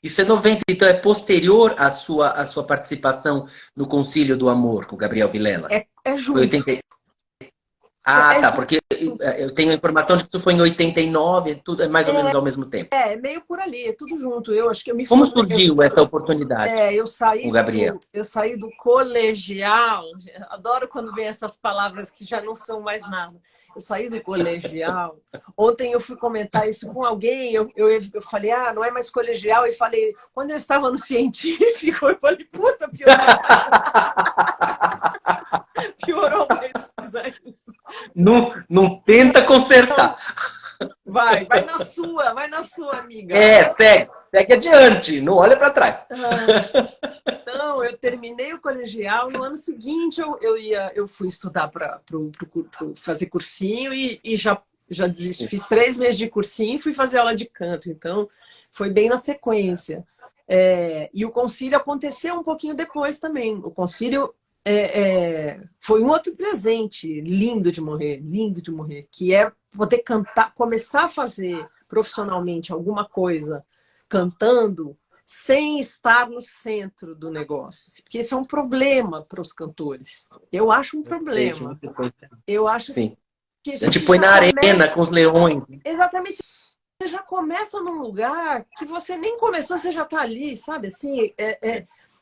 Isso é 90, então é posterior à sua participação no Concílio do Amor com o Gabriel Vilela? É Foi junto. 80. Ah, É tá, porque eu tenho a informação de que isso foi em 89, tudo é mais ou menos ao mesmo tempo. meio por ali, é tudo junto. Eu acho que eu me Como formei. surgiu essa oportunidade com o Gabriel? Eu saí do colegial. Adoro quando vem essas palavras que já não são mais nada. Eu saí do colegial. Ontem eu fui comentar isso com alguém. Eu falei, não é mais colegial. E falei, quando eu estava no científico, eu falei, puta, piorou mais ainda. Não, não tenta consertar. Vai na sua, amiga. Segue adiante, não olha para trás. Então, eu terminei o colegial. No ano seguinte, eu fui estudar para fazer cursinho e já desisti. Fiz 3 meses de cursinho e fui fazer aula de canto. Então, foi bem na sequência. E o concílio aconteceu um pouquinho depois também. O concílio foi um outro presente lindo de morrer, que é poder cantar, começar a fazer profissionalmente alguma coisa cantando sem estar no centro do negócio. Porque esse é um problema para os cantores. Eu acho um problema. Eu acho Sim. que a Já te gente põe já na arena começa... com os leões. Exatamente. Você já começa num lugar que você nem começou, você já está ali, sabe? Assim,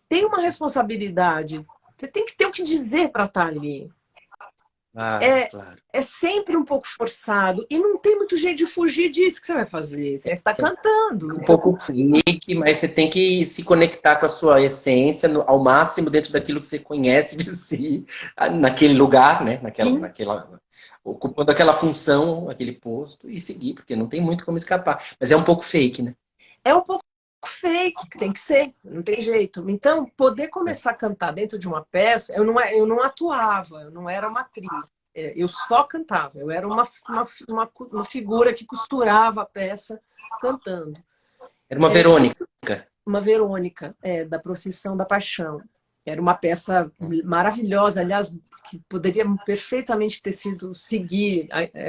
tem uma responsabilidade. Você tem que ter o que dizer para estar ali. Claro. É sempre um pouco forçado. E não tem muito jeito de fugir disso que você vai fazer. Você está cantando. Um pouco fake, mas você tem que se conectar com a sua essência ao máximo dentro daquilo que você conhece de si, naquele lugar, né? Ocupando aquela função, aquele posto, e seguir, porque não tem muito como escapar. Mas é um pouco fake, né? É um pouco fake, tem que ser, não tem jeito. Então, poder começar a cantar dentro de uma peça, eu não atuava, eu não era uma atriz. Eu só cantava, eu era uma figura que costurava a peça cantando. Era uma Verônica. Uma Verônica, da Procissão da Paixão. Era uma peça maravilhosa, aliás, que poderia perfeitamente ter sido seguir,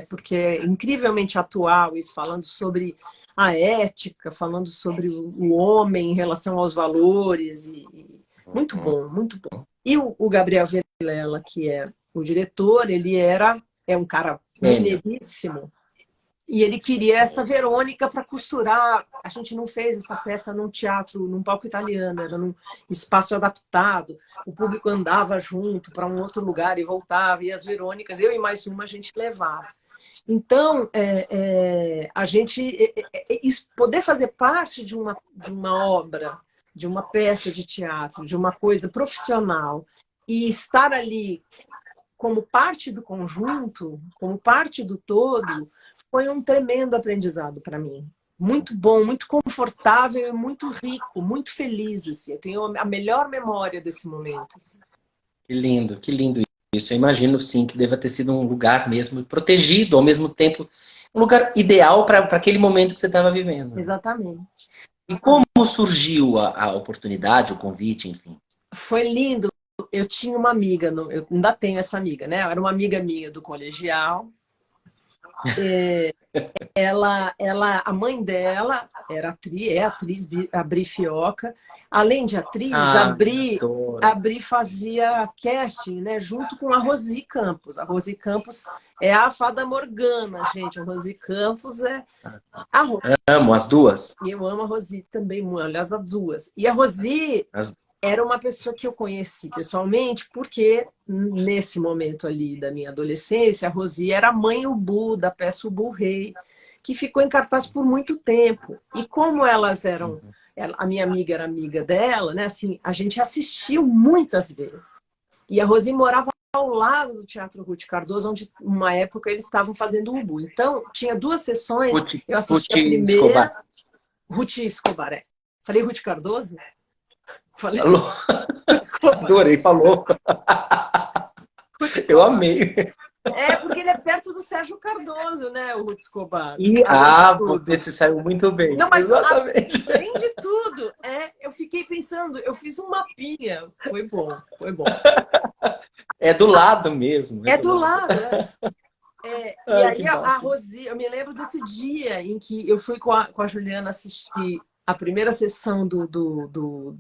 porque é incrivelmente atual isso, falando sobre a ética, falando sobre o homem em relação aos valores. Muito bom, muito bom. E o Gabriel Vilela, que é o diretor, é um cara mineiríssimo. E ele queria essa Verônica para costurar. A gente não fez essa peça num teatro, num palco italiano, era num espaço adaptado. O público andava junto para um outro lugar e voltava. E as Verônicas, eu e mais uma, a gente levava. Então, a gente poder fazer parte de uma obra, de uma peça de teatro, de uma coisa profissional, e estar ali como parte do conjunto, como parte do todo, foi um tremendo aprendizado para mim. Muito bom, muito confortável e muito rico, muito feliz. Assim. Eu tenho a melhor memória desse momento. Assim. Que lindo isso. Eu imagino, sim, que deva ter sido um lugar mesmo protegido, ao mesmo tempo, um lugar ideal para aquele momento que você estava vivendo. Exatamente. E como surgiu a oportunidade, o convite, enfim? Foi lindo. Eu tinha uma amiga, eu ainda tenho essa amiga, né? Era uma amiga minha do colegial. A mãe dela é atriz, a Bri Fioca. Além de atriz, a Bri fazia casting, né, junto com a Rosi Campos. A Rosi Campos é a Fada Morgana, gente. A Rosi Campos é a Rosi. Amo as duas. E eu amo a Rosi também, aliás, as duas. E a Rosi era uma pessoa que eu conheci pessoalmente, porque nesse momento ali da minha adolescência, a Rosi era a mãe Ubu, da peça Ubu Rei, que ficou em cartaz por muito tempo. E como elas eram... A minha amiga era amiga dela, né? Assim, a gente assistiu muitas vezes. E a Rosi morava ao lado do Teatro Ruth Cardoso, onde, uma época, eles estavam fazendo Ubu. Então, tinha 2 sessões. Eu assisti a primeira... Escobar. Ruth Escobar, é. Falei Ruth Cardoso? Falei Falou. Ruth Escobar. Adorei, falou. Ruth Escobar. Eu amei. É, porque ele é perto do Sérgio Cardoso, né, o Ruth Escobar. Você se saiu muito bem. Não, mas exatamente. além de tudo, eu fiquei pensando, eu fiz um mapinha. Foi bom, foi bom. É do lado mesmo. É do lado, e aí a Rosi, eu me lembro desse dia em que eu fui com a Juliana assistir a primeira sessão do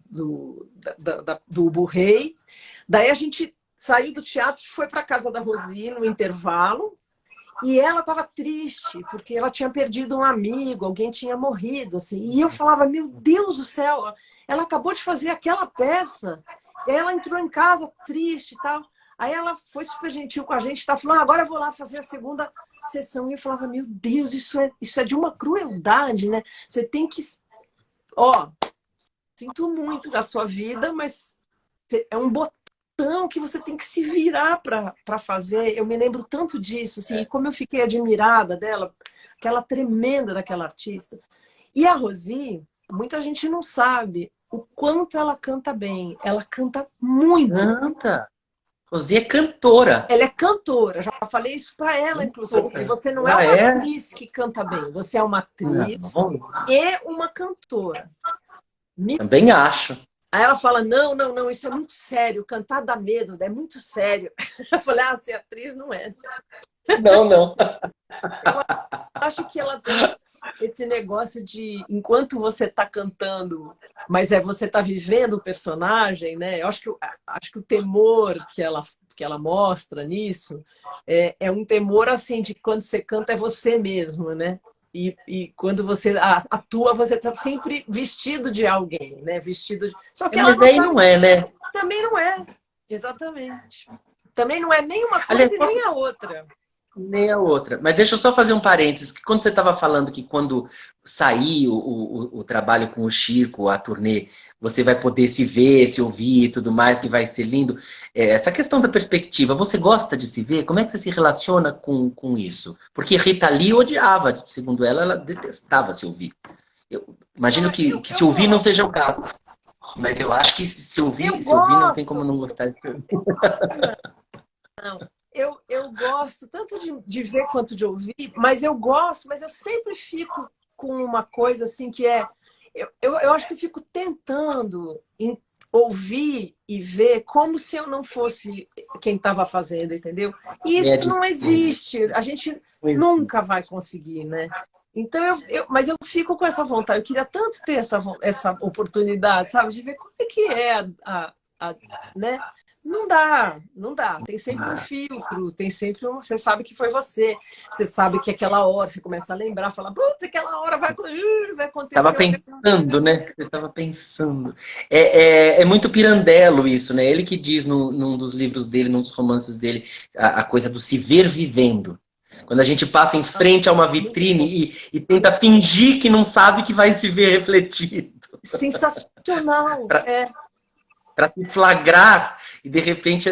Ubu Rei. Daí a gente saiu do teatro, foi para casa da Rosi no intervalo, e ela estava triste, porque ela tinha perdido um amigo, alguém tinha morrido, assim. E eu falava, meu Deus do céu, ela acabou de fazer aquela peça, e aí ela entrou em casa triste e tal. Aí ela foi super gentil com a gente, tá? Falou, agora eu vou lá fazer a segunda sessão. E eu falava, meu Deus, isso é de uma crueldade, né? Você tem que... Sinto muito da sua vida, mas é um botão que você tem que se virar para fazer. Eu me lembro tanto disso, assim, como eu fiquei admirada dela, aquela tremenda daquela artista. E a Rosi, muita gente não sabe o quanto ela canta bem. Ela canta muito. Canta. Rosi é cantora. Ela é cantora, já falei isso para ela, inclusive. Você não é uma atriz que canta bem, você é uma atriz e uma cantora. Também acho. Aí ela fala, não, isso é muito sério, cantar dá medo, é muito sério. Eu falei, ser atriz não é. Não. Eu acho que ela tem esse negócio de, enquanto você está cantando, mas você está vivendo o personagem, né? Eu acho que o temor que ela mostra nisso é um temor, assim, de quando você canta é você mesmo, né? E quando você atua, você está sempre vestido de alguém, né? Só que ela mas daí não é, né? Também não é, exatamente. Também não é nem uma coisa e nem a outra. Nem a outra. Mas deixa eu só fazer um parênteses, que quando você estava falando que quando sair o trabalho com o Chico, a turnê, você vai poder se ver, se ouvir e tudo mais, que vai ser lindo. Essa questão da perspectiva, você gosta de se ver? Como é que você se relaciona com isso? Porque Rita Lee odiava, segundo ela detestava se ouvir. Eu imagino que se ouvir não seja o caso. Mas eu acho que se ouvir não tem como não gostar de se ouvir. Não. Eu gosto tanto de ver quanto de ouvir, mas eu sempre fico com uma coisa assim que eu acho que eu fico tentando ouvir e ver como se eu não fosse quem estava fazendo, entendeu? E isso não existe, a gente nunca vai conseguir, né? Então, mas eu fico com essa vontade, eu queria tanto ter essa oportunidade, sabe? De ver como é que é né? Não dá. Tem sempre um filtro, tem sempre você sabe que foi você sabe que aquela hora, você começa a lembrar, fala, putz, aquela hora vai acontecer. Tava pensando, né? Você tava pensando. É muito Pirandello isso, né? Ele que diz num dos livros dele, num dos romances dele, a coisa do se ver vivendo. Quando a gente passa em frente a uma vitrine e tenta fingir que não sabe que vai se ver refletido. Sensacional, Para se flagrar e de repente,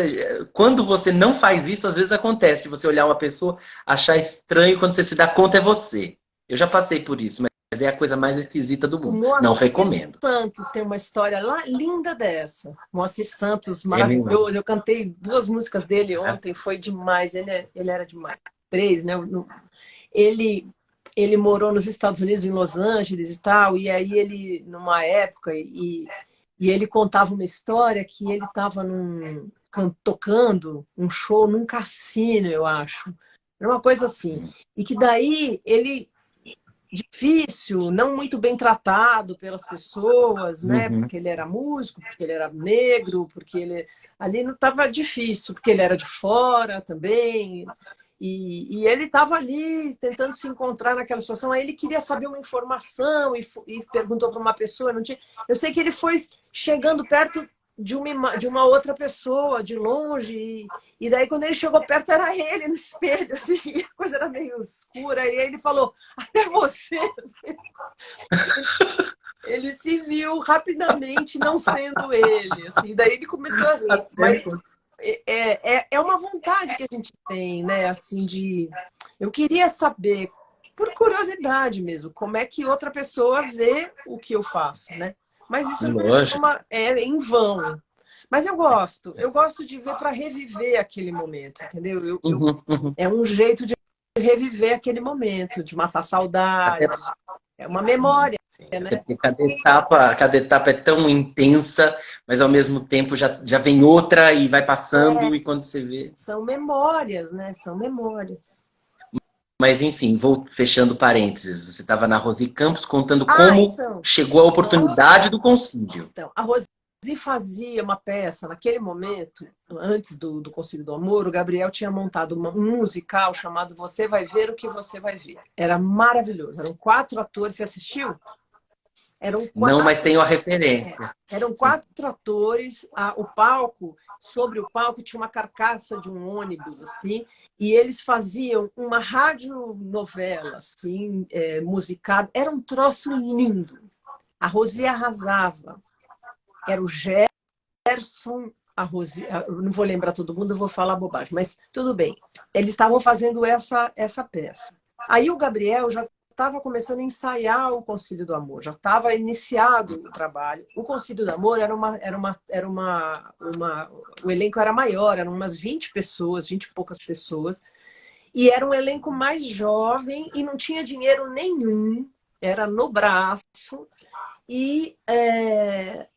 quando você não faz isso, às vezes acontece de você olhar uma pessoa, achar estranho, quando você se dá conta é você. Eu já passei por isso, mas é a coisa mais esquisita do mundo. Não recomendo. Santos tem uma história lá linda dessa. Moacir Santos, maravilhoso. Eu cantei 2 músicas dele ontem, foi demais. Ele era demais. 3, né? Ele morou nos Estados Unidos, em Los Angeles e tal, e aí ele, numa época, e ele contava uma história que ele estava tocando um show num cassino, eu acho. Era uma coisa assim. E que daí ele, difícil, não muito bem tratado pelas pessoas, né? Porque ele era músico, porque ele era negro, porque ele ali não estava difícil, porque ele era de fora também. E ele estava ali tentando se encontrar naquela situação. Aí ele queria saber uma informação e perguntou para uma pessoa. Não tinha... Eu sei que ele foi chegando perto de uma outra pessoa, de longe. E daí, quando ele chegou perto, era ele no espelho. Assim, a coisa era meio escura. E aí ele falou, até você. Assim. Ele se viu rapidamente não sendo ele. Assim. Daí ele começou a rir. é uma vontade que a gente tem, né? Assim, eu queria saber, por curiosidade mesmo, como é que outra pessoa vê o que eu faço, né? Mas isso não Lógico. é em vão. Mas eu gosto de ver para reviver aquele momento, entendeu? Uhum, uhum. É um jeito de reviver aquele momento, de matar Até, saudade. É uma sim, memória, sim. Até né? porque cada etapa é tão intensa, mas ao mesmo tempo já vem outra e vai passando, e quando você vê. São memórias, né? São memórias. Mas enfim, vou fechando parênteses. Você estava na Rosi Campos contando Ah, como então. chegou a oportunidade do concílio. Então, a Rosi fazia uma peça, naquele momento, antes do Conselho do Amor, o Gabriel tinha montado um musical chamado Você Vai Ver o que Você Vai Ver. Era maravilhoso. Eram 4 atores. Você assistiu? Eram Não, mas 4, tenho a referência. eram Sim. 4 atores. O palco, sobre o palco, tinha uma carcaça de um ônibus, assim, e eles faziam uma radionovela, assim, musicada. Era um troço lindo. A Rosi arrasava. Era o Gerson, a Rosi, eu não vou lembrar todo mundo, eu vou falar bobagem, mas tudo bem. Eles estavam fazendo essa peça. Aí o Gabriel já estava começando a ensaiar o Concílio do Amor, já estava iniciado o trabalho. O Concílio do Amor o elenco era maior, eram umas 20 pessoas, 20 e poucas pessoas, e era um elenco mais jovem e não tinha dinheiro nenhum, era no braço, e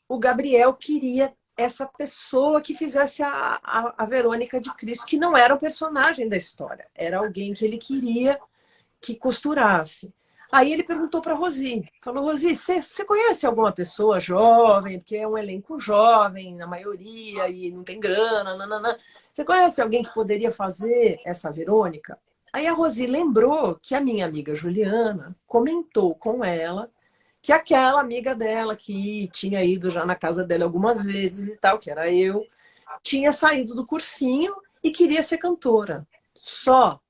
o Gabriel queria essa pessoa que fizesse a Verônica de Cristo, que não era o personagem da história, era alguém que ele queria que costurasse. Aí ele perguntou para a Rosi, falou, Rosi, você conhece alguma pessoa jovem, porque é um elenco jovem, na maioria, e não tem grana, nananã. Você conhece alguém que poderia fazer essa Verônica? Aí a Rosi lembrou que a minha amiga Juliana comentou com ela que aquela amiga dela, que tinha ido já na casa dela algumas vezes e tal, que era eu, tinha saído do cursinho e queria ser cantora. Só.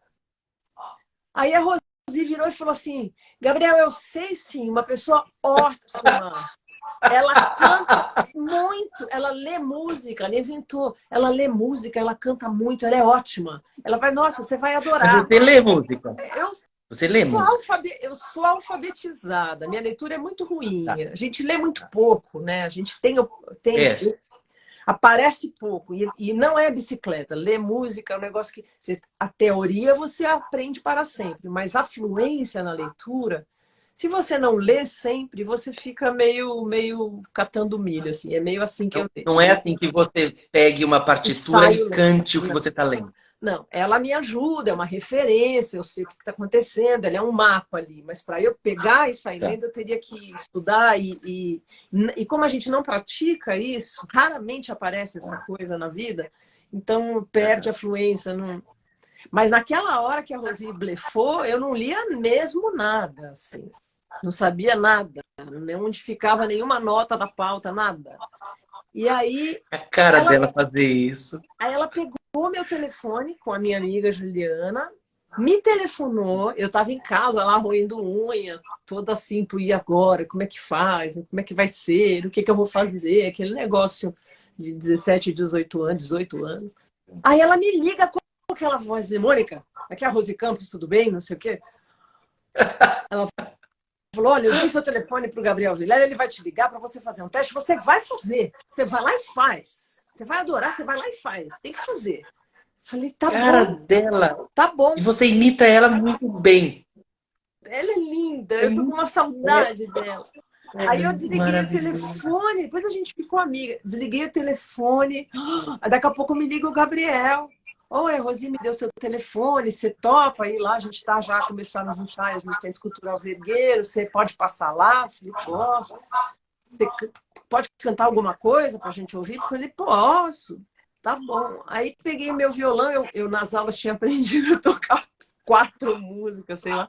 Aí a Rosi virou e falou assim, Gabriel, eu sei sim, uma pessoa ótima. Ela canta muito, ela lê música, ela inventou. Ela lê música, ela canta muito, ela é ótima. Ela vai, nossa, você vai Mas adorar. você lê música? Eu Você lê música? eu sou alfabetizada, minha leitura é muito ruim. Tá. A gente lê muito pouco, né? A gente tem É. aparece pouco. E não é bicicleta. Ler música é um negócio que a teoria você aprende para sempre, mas a fluência na leitura, se você não lê sempre, você fica meio catando milho, assim. É meio assim que Não, eu leio. não é assim que você pegue uma E partitura saio e lendo. cante o que você está lendo. Não, ela me ajuda, é uma referência, eu sei o que está acontecendo, ela é um mapa ali, mas para eu pegar e sair Tá. lendo, eu teria que estudar e como a gente não pratica isso, raramente aparece essa coisa na vida, então perde a fluência. Não... Mas naquela hora que a Rosi blefou, eu não lia mesmo nada, assim. Não sabia nada, onde ficava nenhuma nota da pauta, nada. E aí A cara ela dela fazer isso. Aí ela pegou meu telefone com a minha amiga Juliana, me telefonou, eu estava em casa lá roendo unha, toda assim, e agora, como é que faz, como é que vai ser, o que, que eu vou fazer, aquele negócio de 17, 18 anos, 18 anos. Aí ela me liga com aquela voz de Mônica, aqui é a Rosi Campos, tudo bem, não sei o quê. Ela falou, olha, eu dei seu telefone para o Gabriel Vilela, ele vai te ligar para você fazer um teste, você vai fazer, você vai lá e faz. Você vai adorar, você vai lá e faz. Tem que fazer. Falei, tá Cara bom, dela. tá E bom. você imita ela muito bem. Ela é linda, É eu tô com muito, uma saudade dela. Aí eu muito desliguei o maravilhoso. telefone, depois a gente ficou amiga. Desliguei o telefone, daqui a pouco me liga o Gabriel. Oi, a Rosi me deu seu telefone, você topa ir lá? A gente está já a começar nos ensaios no Centro Cultural Vergueiro, você pode passar lá? Falei, posso. Você pode cantar alguma coisa para a gente ouvir? Falei, posso. Tá bom. Aí peguei meu violão, eu nas aulas tinha aprendido a tocar 4 músicas, sei lá.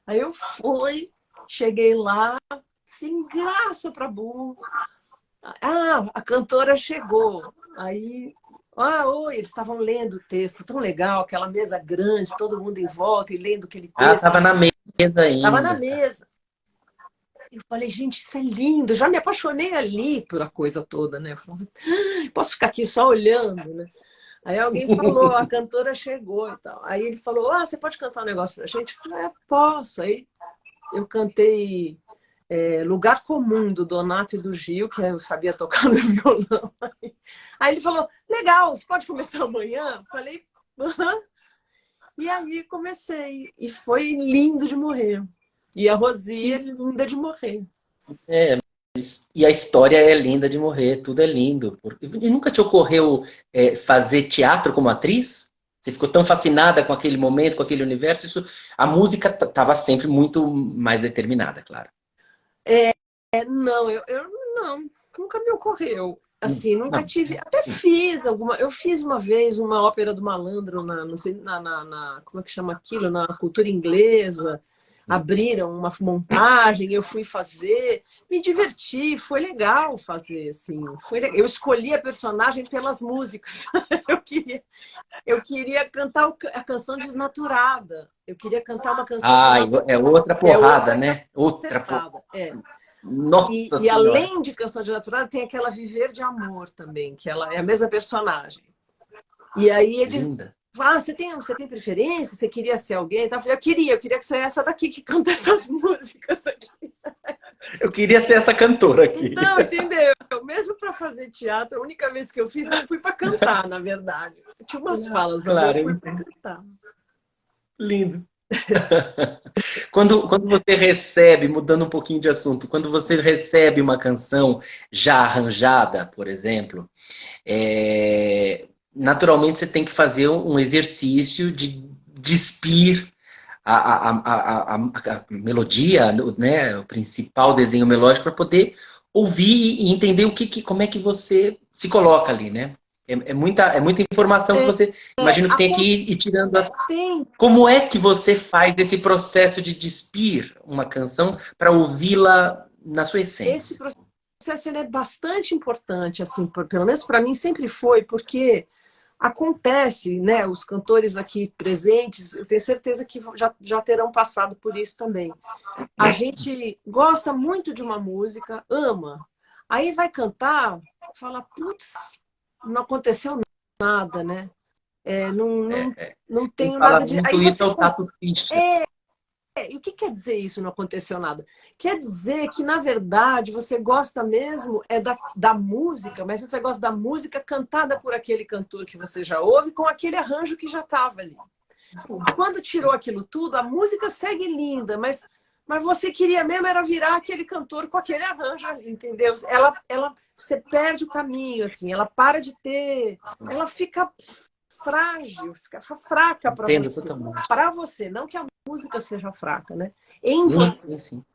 Aí eu fui, cheguei lá, sem graça para burro. Ah, a cantora chegou. Aí, oi, eles estavam lendo o texto, tão legal, aquela mesa grande, todo mundo em volta e lendo aquele Ah, texto. tava na mesa Estava na ainda. mesa. Eu falei, gente, isso é lindo. Já me apaixonei ali pela coisa toda, né? Eu falei, posso ficar aqui só olhando, né? Aí alguém falou, a cantora chegou e tal. Aí ele falou, você pode cantar um negócio pra gente? Eu falei, posso. Aí eu cantei Lugar Comum, do Donato e do Gil, que eu sabia tocar no violão. Aí ele falou, legal, você pode começar amanhã? Eu falei, aham. E aí comecei. E foi lindo de morrer. E a Rosi é Que... linda de morrer. É, e a história é linda de morrer, tudo é lindo. E nunca te ocorreu fazer teatro como atriz? Você ficou tão fascinada com aquele momento, com aquele universo? Isso, a música estava sempre muito mais determinada, claro. Não, eu não, nunca me ocorreu. Assim, nunca Não. tive. Até fiz alguma. Eu fiz uma vez uma ópera do Malandro não sei, como é que chama aquilo? Na cultura inglesa. Abriram uma montagem, eu fui fazer, me diverti, foi legal fazer, assim. Eu escolhi a personagem pelas músicas. Eu queria cantar a canção Desnaturada. Eu queria cantar uma canção Ah, desnaturada. é outra É porrada, outra né? Outra porrada. cacetada. É. Nossa E Senhora. além de Canção de Naturada, tem aquela Viver de Amor também, que ela é a mesma personagem. E aí ele Linda. você tem preferência? Você queria ser alguém? Eu falei, eu queria que você é essa daqui que canta essas músicas aqui. Eu queria ser essa cantora aqui. Então, entendeu? Mesmo para fazer teatro, a única vez que eu fiz, eu fui para cantar, na verdade. Eu tinha umas falas, mas eu Claro, eu fui para entendo. cantar. Lindo. Quando você recebe, mudando um pouquinho de assunto, quando você recebe uma canção já arranjada, por exemplo, naturalmente você tem que fazer um exercício de despir a melodia, né, o principal desenho melódico, para poder ouvir e entender como é que você se coloca ali, né? É muita informação que você, imagino que tem que ir tirando as... Tem. Como é que você faz esse processo de despir uma canção para ouvi-la na sua Esse essência? processo ele é bastante importante, assim, pelo menos para mim sempre foi, porque acontece, né? Os cantores aqui presentes, eu tenho certeza que já terão passado por isso também. A gente gosta muito de uma música, ama, aí vai cantar, fala, putz, não aconteceu nada, né? Não Quem tenho fala nada de. Aí muito isso você. é o Tato Fischer. E o que quer dizer isso, não aconteceu nada? Quer dizer que, na verdade, você gosta mesmo da música, mas você gosta da música cantada por aquele cantor que você já ouve, com aquele arranjo que já estava ali. Quando tirou aquilo tudo, a música segue linda, mas você queria mesmo era virar aquele cantor com aquele arranjo ali, entendeu? Você perde o caminho, assim, ela para de ter. Ela fica frágil, fica fraca Entendo totalmente. para você, não que a música seja fraca, né? Em Sim, você. sim, sim.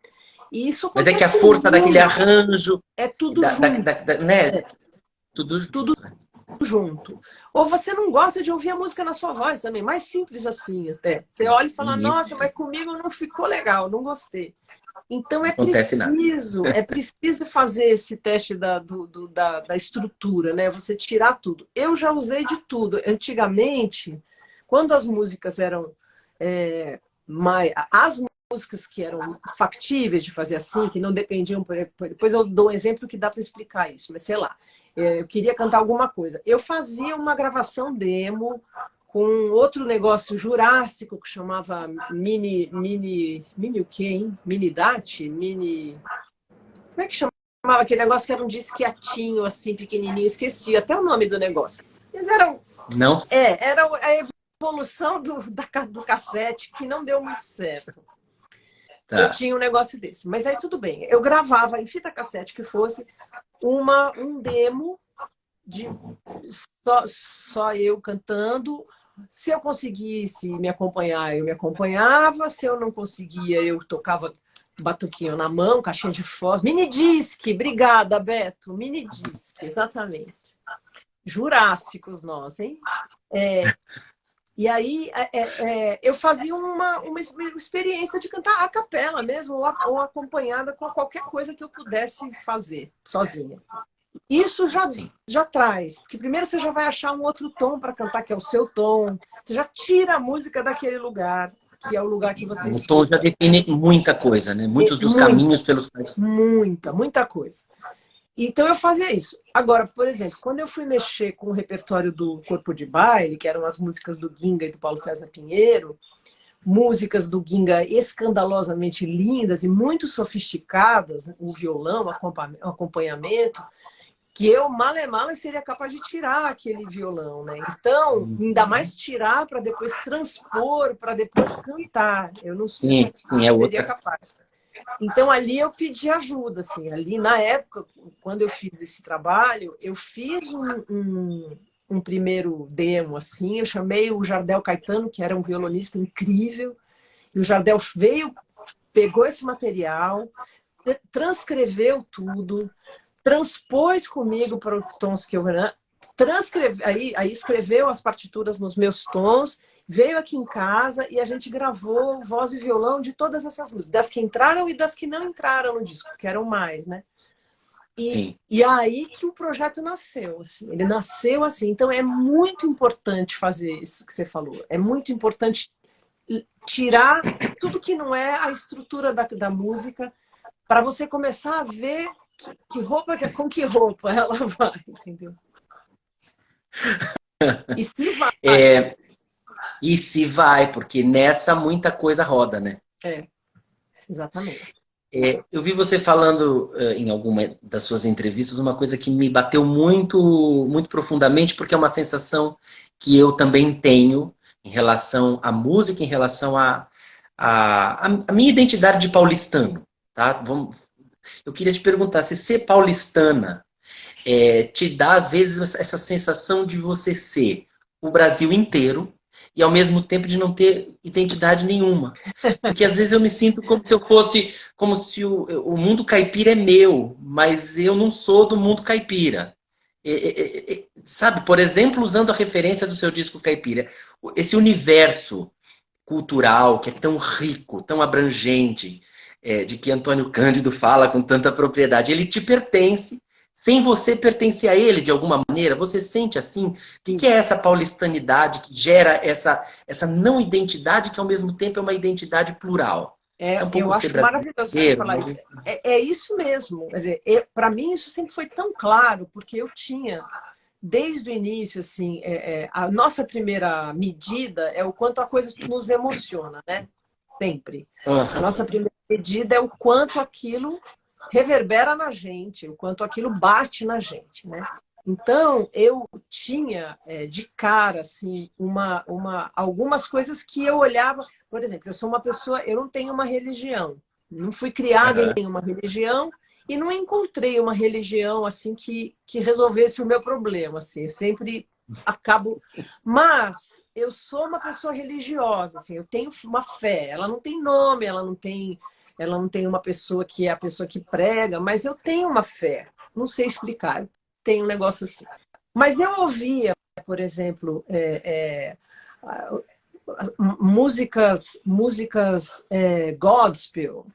E isso Mas é que a acontece força daquele muito. arranjo, É tudo junto, né? Tudo tudo junto. Né? junto. Ou você não gosta de ouvir a música na sua voz também, mais simples assim até. Você olha e fala, nossa, mas comigo não ficou legal, não gostei. Então Não acontece nada. é preciso fazer esse teste da estrutura, né? Você tirar tudo. Eu já usei de tudo. Antigamente, quando as músicas eram as músicas que eram factíveis de fazer assim, que não dependiam. Depois eu dou um exemplo que dá para explicar isso, mas sei lá. Eu queria cantar alguma coisa. Eu fazia uma gravação demo com outro negócio jurássico que chamava mini o quê, hein? Mini DAT? Como é que chamava aquele negócio que era um disquetinho assim, pequenininho? Esqueci até o nome do negócio. Eles eram... Não. Era a evolução do cassete que não deu muito certo. Tá. Eu tinha um negócio desse. Mas aí tudo bem. Eu gravava em fita cassete que fosse um demo de só eu cantando. Se eu conseguisse me acompanhar, eu me acompanhava. Se eu não conseguia, eu tocava batuquinho na mão, caixinha de fósforo. Mini disque, obrigada, Beto. Mini disque, exatamente. Jurássicos nós, hein? E aí eu fazia uma experiência de cantar a capela mesmo, ou acompanhada com qualquer coisa que eu pudesse fazer sozinha. Isso já traz, porque primeiro você já vai achar um outro tom para cantar, que é o seu tom. Você já tira a música daquele lugar. que é o lugar que você O tom já escuta. define muita coisa, né? Muitos dos caminhos pelos quais... Muita coisa. Então eu fazia isso. Agora, por exemplo, quando eu fui mexer com o repertório do Corpo de Baile, que eram as músicas do Ginga e do Paulo César Pinheiro, músicas do Ginga escandalosamente lindas e muito sofisticadas, o violão, o acompanhamento, que eu, male seria capaz de tirar aquele violão, né? Então, ainda mais tirar para depois transpor, para depois cantar. Eu não Sim, sim, é seria outra. capaz. Então, ali eu pedi ajuda, assim. Ali, na época, quando eu fiz esse trabalho, eu fiz um primeiro demo, assim. Eu chamei o Jardel Caetano, que era um violonista incrível. E o Jardel veio, pegou esse material, transcreveu tudo, transpôs comigo para os tons que eu... aí escreveu as partituras nos meus tons, veio aqui em casa e a gente gravou voz e violão de todas essas músicas, das que entraram e das que não entraram no disco, que eram mais, né? E aí que o projeto nasceu, assim. Ele nasceu assim. Então é muito importante fazer isso que você falou. É muito importante tirar tudo que não é a estrutura da música para você começar a ver com que roupa ela vai, entendeu? E se vai. E se vai, porque nessa muita coisa roda, né? Exatamente. Eu vi você falando em alguma das suas entrevistas uma coisa que me bateu muito, muito profundamente, porque é uma sensação que eu também tenho em relação à música, em relação à minha identidade de paulistano. Tá? Eu queria te perguntar se ser paulistana te dá, às vezes, essa sensação de você ser o Brasil inteiro e, ao mesmo tempo, de não ter identidade nenhuma. Porque, às vezes, eu me sinto como se eu fosse... Como se o mundo caipira é meu, mas eu não sou do mundo caipira. Sabe? Por exemplo, usando a referência do seu disco Caipira. Esse universo cultural que é tão rico, tão abrangente, de que Antônio Cândido fala com tanta propriedade, ele te pertence, sem você pertencer a ele de alguma maneira. Você sente assim? O que é essa paulistanidade que gera essa não identidade que ao mesmo tempo é uma identidade plural? É um pouco Eu ser acho maravilhoso você brasileiro, falar mas... isso. É isso mesmo. Quer dizer, para mim isso sempre foi tão claro, porque eu tinha, desde o início, assim, a nossa primeira medida é o quanto a coisa nos emociona, né? Sempre. A nossa primeira medida é o quanto aquilo reverbera na gente, o quanto aquilo bate na gente, né? Então, eu tinha de cara, assim, algumas coisas que eu olhava. Por exemplo, eu sou uma pessoa, eu não tenho uma religião. Não fui criada em nenhuma religião e não encontrei uma religião, assim, que resolvesse o meu problema, assim. Eu sempre acabo... Mas eu sou uma pessoa religiosa, assim, eu tenho uma fé. Ela não tem nome, ela não tem uma pessoa que é a pessoa que prega, mas eu tenho uma fé. Não sei explicar, tem um negócio assim. Mas eu ouvia, por exemplo, músicas gospel,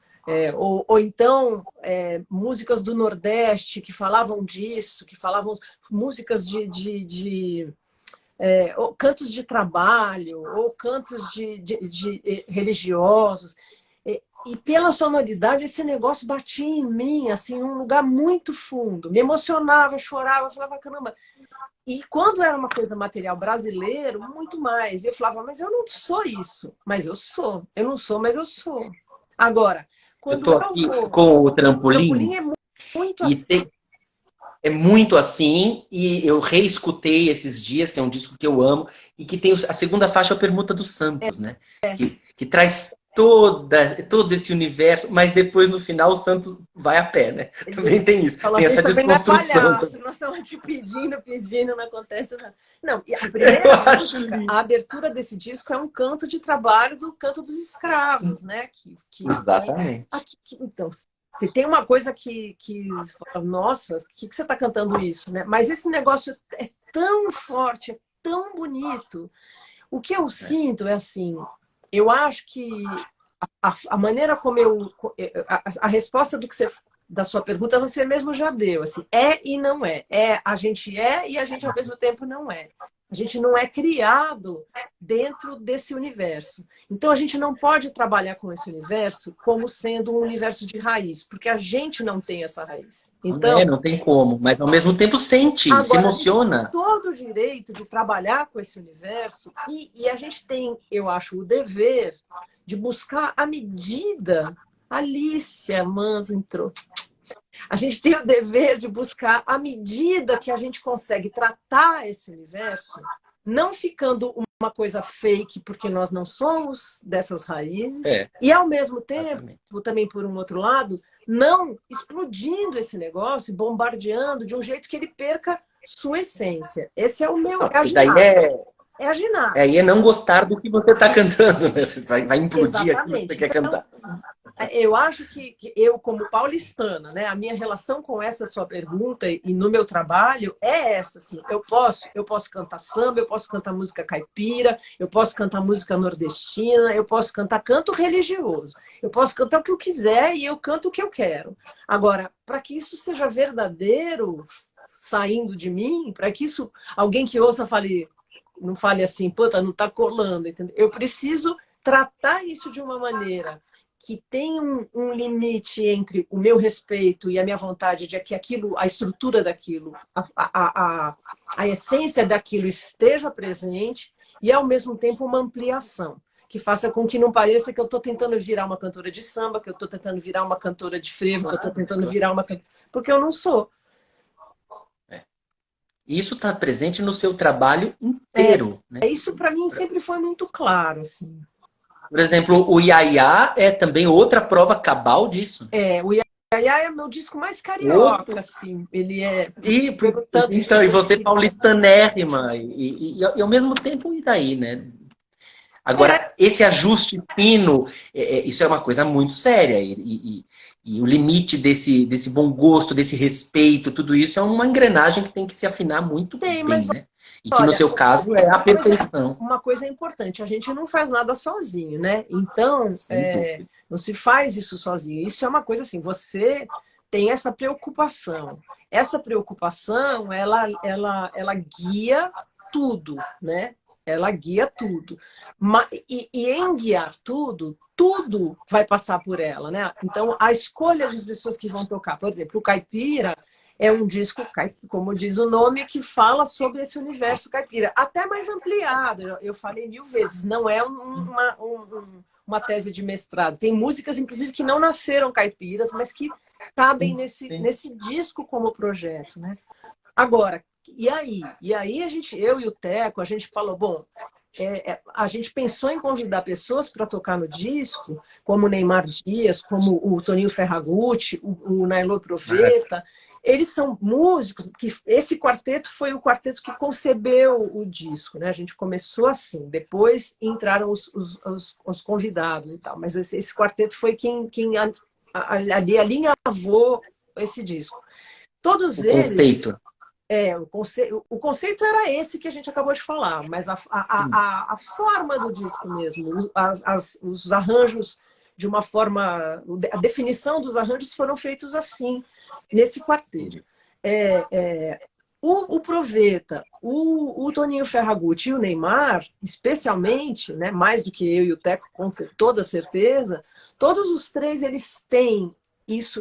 ou então músicas do Nordeste que falavam disso, que falavam músicas ou cantos de trabalho, ou cantos de religiosos. E pela sonoridade, esse negócio batia em mim, assim, num lugar muito fundo. Me emocionava, chorava, eu falava, caramba. E quando era uma coisa material brasileiro, muito mais. Eu falava, mas eu não sou isso. Mas eu sou. Eu não sou, mas eu sou. Agora, Eu quando estou eu aqui vou... com o O trampolim trampolim é muito e assim. é muito assim, e eu reescutei esses dias, que é um disco que eu amo, e que tem a segunda faixa, a Permuta dos Santos, né? Que traz todo esse universo, mas depois no final o Santos vai a pé, né? Também tem isso, Falou, a tem gente essa também não é desconstrução. palhaço, nós estamos aqui pedindo, não acontece nada. Não, e a Eu primeira acho música, lindo. a abertura desse disco é um canto de trabalho do Canto dos Escravos, né? Exatamente. Então, se tem uma coisa que você fala, nossa, que você está cantando isso, né? Mas esse negócio é tão forte, é tão bonito. O que eu sinto é assim, eu acho que a maneira como a resposta do que você da sua pergunta você mesmo já deu, assim, é e não é. A gente é e a gente ao mesmo tempo não é. A gente não é criado dentro desse universo. Então a gente não pode trabalhar com esse universo como sendo um universo de raiz, porque a gente não tem essa raiz. Não é, Então, não tem como, mas ao mesmo tempo sente, se agora a gente tem emociona. todo o direito de trabalhar com esse universo e a gente tem, eu acho, o dever de buscar a medida. Alicia Mans entrou. A gente tem o dever de buscar a medida que a gente consegue tratar esse universo, não ficando uma coisa fake, porque nós não somos dessas raízes, É, e ao mesmo tempo, exatamente. também por um outro lado, não explodindo esse negócio, bombardeando de um jeito que ele perca sua essência. Esse é o meu, Não, é a porque daí ginástica. É a ginástica. aí é não gostar do que você está cantando, né? Você vai implodir aquilo que você Exatamente. quer Então, cantar. eu acho que eu, como paulistana, né, a minha relação com essa sua pergunta e no meu trabalho é essa, assim, eu posso cantar samba, eu posso cantar música caipira, eu posso cantar música nordestina, eu posso cantar canto religioso, eu posso cantar o que eu quiser e eu canto o que eu quero. Agora, para que isso seja verdadeiro, saindo de mim, para que isso, alguém que ouça fale, não fale assim, puta, não tá colando, entendeu? Eu preciso tratar isso de uma maneira que tem um limite entre o meu respeito e a minha vontade de que aquilo, a estrutura daquilo, a essência daquilo esteja presente e, ao mesmo tempo, uma ampliação que faça com que não pareça que eu estou tentando virar uma cantora de samba, que eu estou tentando virar uma cantora de frevo, que eu estou tentando virar uma cantora... Porque eu não sou. É. Isso está presente no seu trabalho inteiro, né? Isso, para mim, sempre foi muito claro, assim. Por exemplo, o Iaiá é também outra prova cabal disso. O Iaiá é meu disco mais carioca, Outro. assim. Ele é E, pelo tanto de então, e gente você que... paulistanérrima, e ao mesmo tempo, e daí, né? Agora, esse ajuste fino, isso é uma coisa muito séria. E o limite desse bom gosto, desse respeito, tudo isso é uma engrenagem que tem que se afinar muito Tem, bem, mas né? E que no olha, seu caso é a perfeição. uma coisa é importante, a gente não faz nada sozinho, né? Então, Sem dúvida. não se faz isso sozinho. Isso é uma coisa assim, você tem essa preocupação. Essa preocupação, ela guia tudo, né? Ela guia tudo. E em guiar tudo, tudo vai passar por ela, né? Então, a escolha das pessoas que vão tocar, por exemplo, o Caipira é um disco, como diz o nome, que fala sobre esse universo caipira, até mais ampliado. Eu falei 1000 vezes, não é uma tese de mestrado. Tem músicas, inclusive, que não nasceram caipiras, mas que cabem nesse disco como projeto, né? Agora, e aí? E aí eu e o Teco, a gente falou, bom, a gente pensou em convidar pessoas para tocar no disco, como o Neymar Dias, como o Toninho Ferragutti, o Nailô Proveta. Eles são músicos, que esse quarteto foi o quarteto que concebeu o disco, né? A gente começou assim, depois entraram os convidados e tal, mas esse quarteto foi quem ali alinhavou esse disco. Todos O eles conceito. o conceito era esse que a gente acabou de falar, mas a forma do disco mesmo, os arranjos de uma forma... A definição dos arranjos foram feitos assim, nesse quarteto. O Proveta, o Toninho Ferragutti e o Neymar, especialmente, né, mais do que eu e o Teco, com toda certeza, todos os três eles têm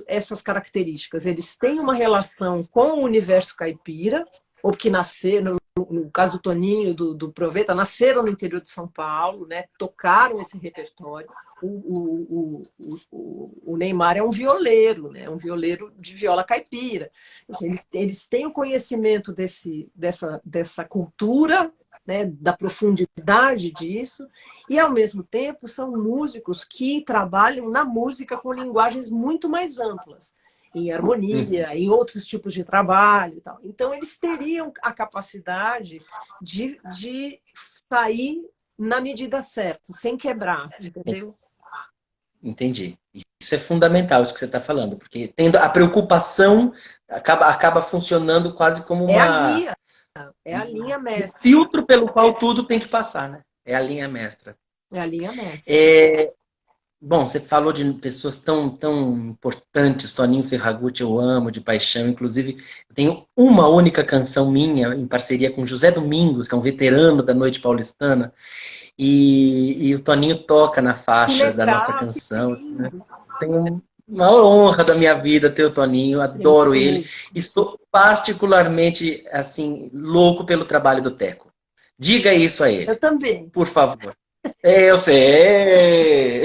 essas características. Eles têm uma relação com o universo caipira, ou que nasceram, no caso do Toninho, do Proveta, nasceram no interior de São Paulo, né? Tocaram esse repertório. O Neymar é um violeiro, né? Um violeiro de viola caipira. Assim, eles têm o conhecimento dessa cultura, né, da profundidade disso, e ao mesmo tempo são músicos que trabalham na música com linguagens muito mais amplas, em harmonia, em outros tipos de trabalho e tal. Então eles teriam a capacidade de sair na medida certa, sem quebrar, entendeu? Entendi. Isso é fundamental, isso que você está falando, porque tendo a preocupação acaba funcionando quase como É a linha um mestra. filtro pelo qual tudo tem que passar, né? É a linha mestra. É a linha mestra. É, Bom, você falou de pessoas tão importantes, Toninho Ferragutti eu amo de paixão, inclusive eu tenho uma única canção minha em parceria com José Domingos, que é um veterano da noite paulistana, e o Toninho toca na Que faixa da nossa legal, que canção, né? lindo. Tenho uma honra da minha vida ter o Toninho, Ele é adoro muito ele músico. e sou particularmente assim louco pelo trabalho do Teco. Diga isso a Eu ele, também. por favor. Eu sei.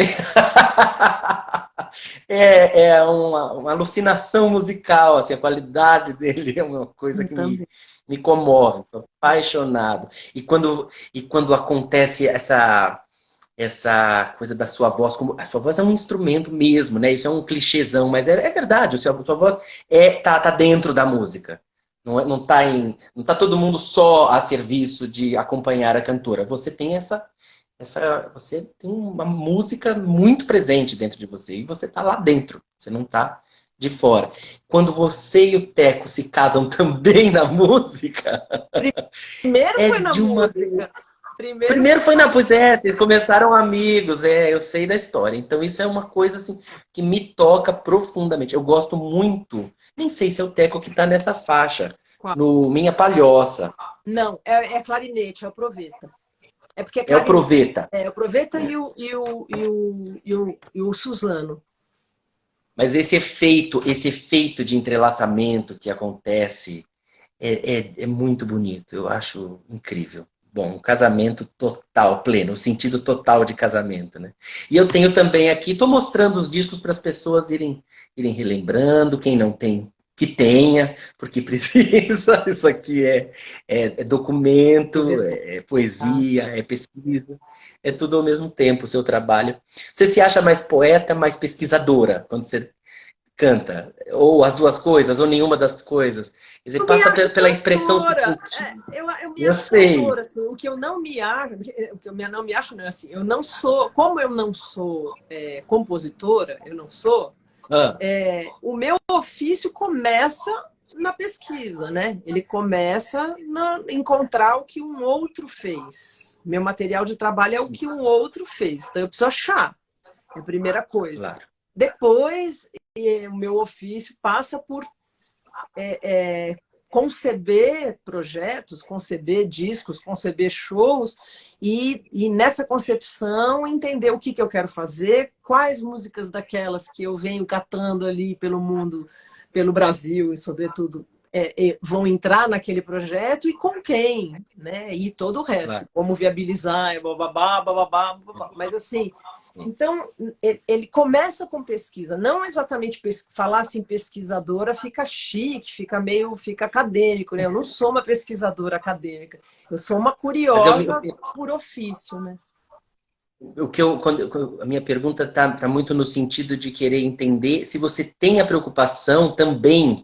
É uma alucinação musical, assim, a qualidade dele é uma coisa Eu que também. me comove, sou apaixonado. E quando acontece essa coisa da sua voz, como a sua voz é um instrumento mesmo, né? Isso é um clichêzão, mas é verdade, a sua voz tá dentro da música. Não tá todo mundo só a serviço de acompanhar a cantora. Você tem uma música muito presente dentro de você e você está lá dentro, você não está de fora. Quando você e o Teco se casam também na música, Primeiro é foi na de uma. música. Primeiro Primeiro foi foi na na. Pois música. é, eles começaram amigos, eu sei da história. Então isso é uma coisa assim que me toca profundamente. Eu gosto muito, nem sei se é o Teco que está nessa faixa, no Minha Palhoça. Não, é clarinete, é o Proveta. É porque é É o clarinete. Proveta. É o Proveta e o Suzano. Mas esse efeito de entrelaçamento que acontece é muito bonito. Eu acho incrível. Bom, um casamento total, pleno, o sentido total de casamento, né? E eu tenho também aqui, estou mostrando os discos para as pessoas irem relembrando, quem não tem, que tenha, porque precisa. Isso aqui é É documento, verdade. é poesia, é pesquisa, é tudo ao mesmo tempo o seu trabalho. Você se acha mais poeta, mais pesquisadora, quando você canta? Ou as duas coisas, ou nenhuma das coisas. Quer dizer, Eu me passa acho pela expressão cantora. subjetiva. Eu me Eu acho sei. cantora, assim. O que eu não me acho, o que eu não me acho, não é assim. Eu não sou, como eu não sou compositora, eu não sou. Ah, O meu ofício começa na pesquisa, né? Ele começa em encontrar o que um outro fez. Meu material de trabalho é o sim, que um outro fez. Então eu preciso achar. É a primeira coisa. claro. Depois, o meu ofício passa por conceber projetos, conceber discos, conceber shows e nessa concepção entender o que eu quero fazer, quais músicas daquelas que eu venho catando ali pelo mundo, pelo Brasil e sobretudo vão entrar naquele projeto e com quem, né? E todo o resto, Claro. como viabilizar, bababá, bababá, bababá. Mas assim, Sim. então, ele começa com pesquisa, não exatamente falar assim pesquisadora fica chique, fica acadêmico, né? Eu não sou uma pesquisadora acadêmica, eu sou uma Mas curiosa por ofício, né? a minha pergunta está muito no sentido de querer entender se você tem a preocupação também,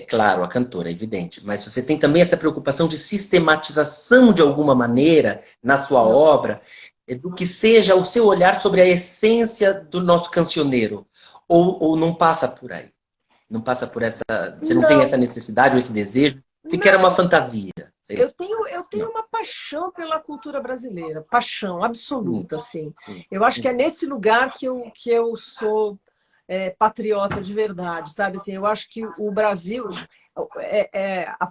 claro, a cantora, é evidente, mas você tem também essa preocupação de sistematização de alguma maneira na sua Não, obra, do que seja o seu olhar sobre a essência do nosso cancioneiro, ou não passa por aí? Não passa por essa. Você não tem essa não, necessidade ou esse desejo? Sequer uma não. fantasia. Sei lá. Eu tenho Não. uma paixão pela cultura brasileira, paixão Sim, absoluta, assim. sim. Eu acho que é nesse lugar que eu sou patriota de verdade, sabe? Assim, eu acho que o Brasil.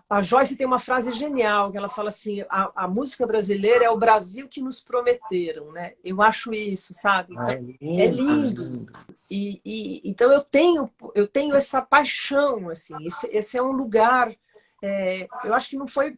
A Joyce tem uma frase genial que ela fala assim: a música brasileira é o Brasil que nos prometeram, né? Eu acho isso, sabe? Ah, Então, é é lindo, lindo. lindo. Então eu tenho essa paixão, assim. Esse é um lugar. Eu acho que não foi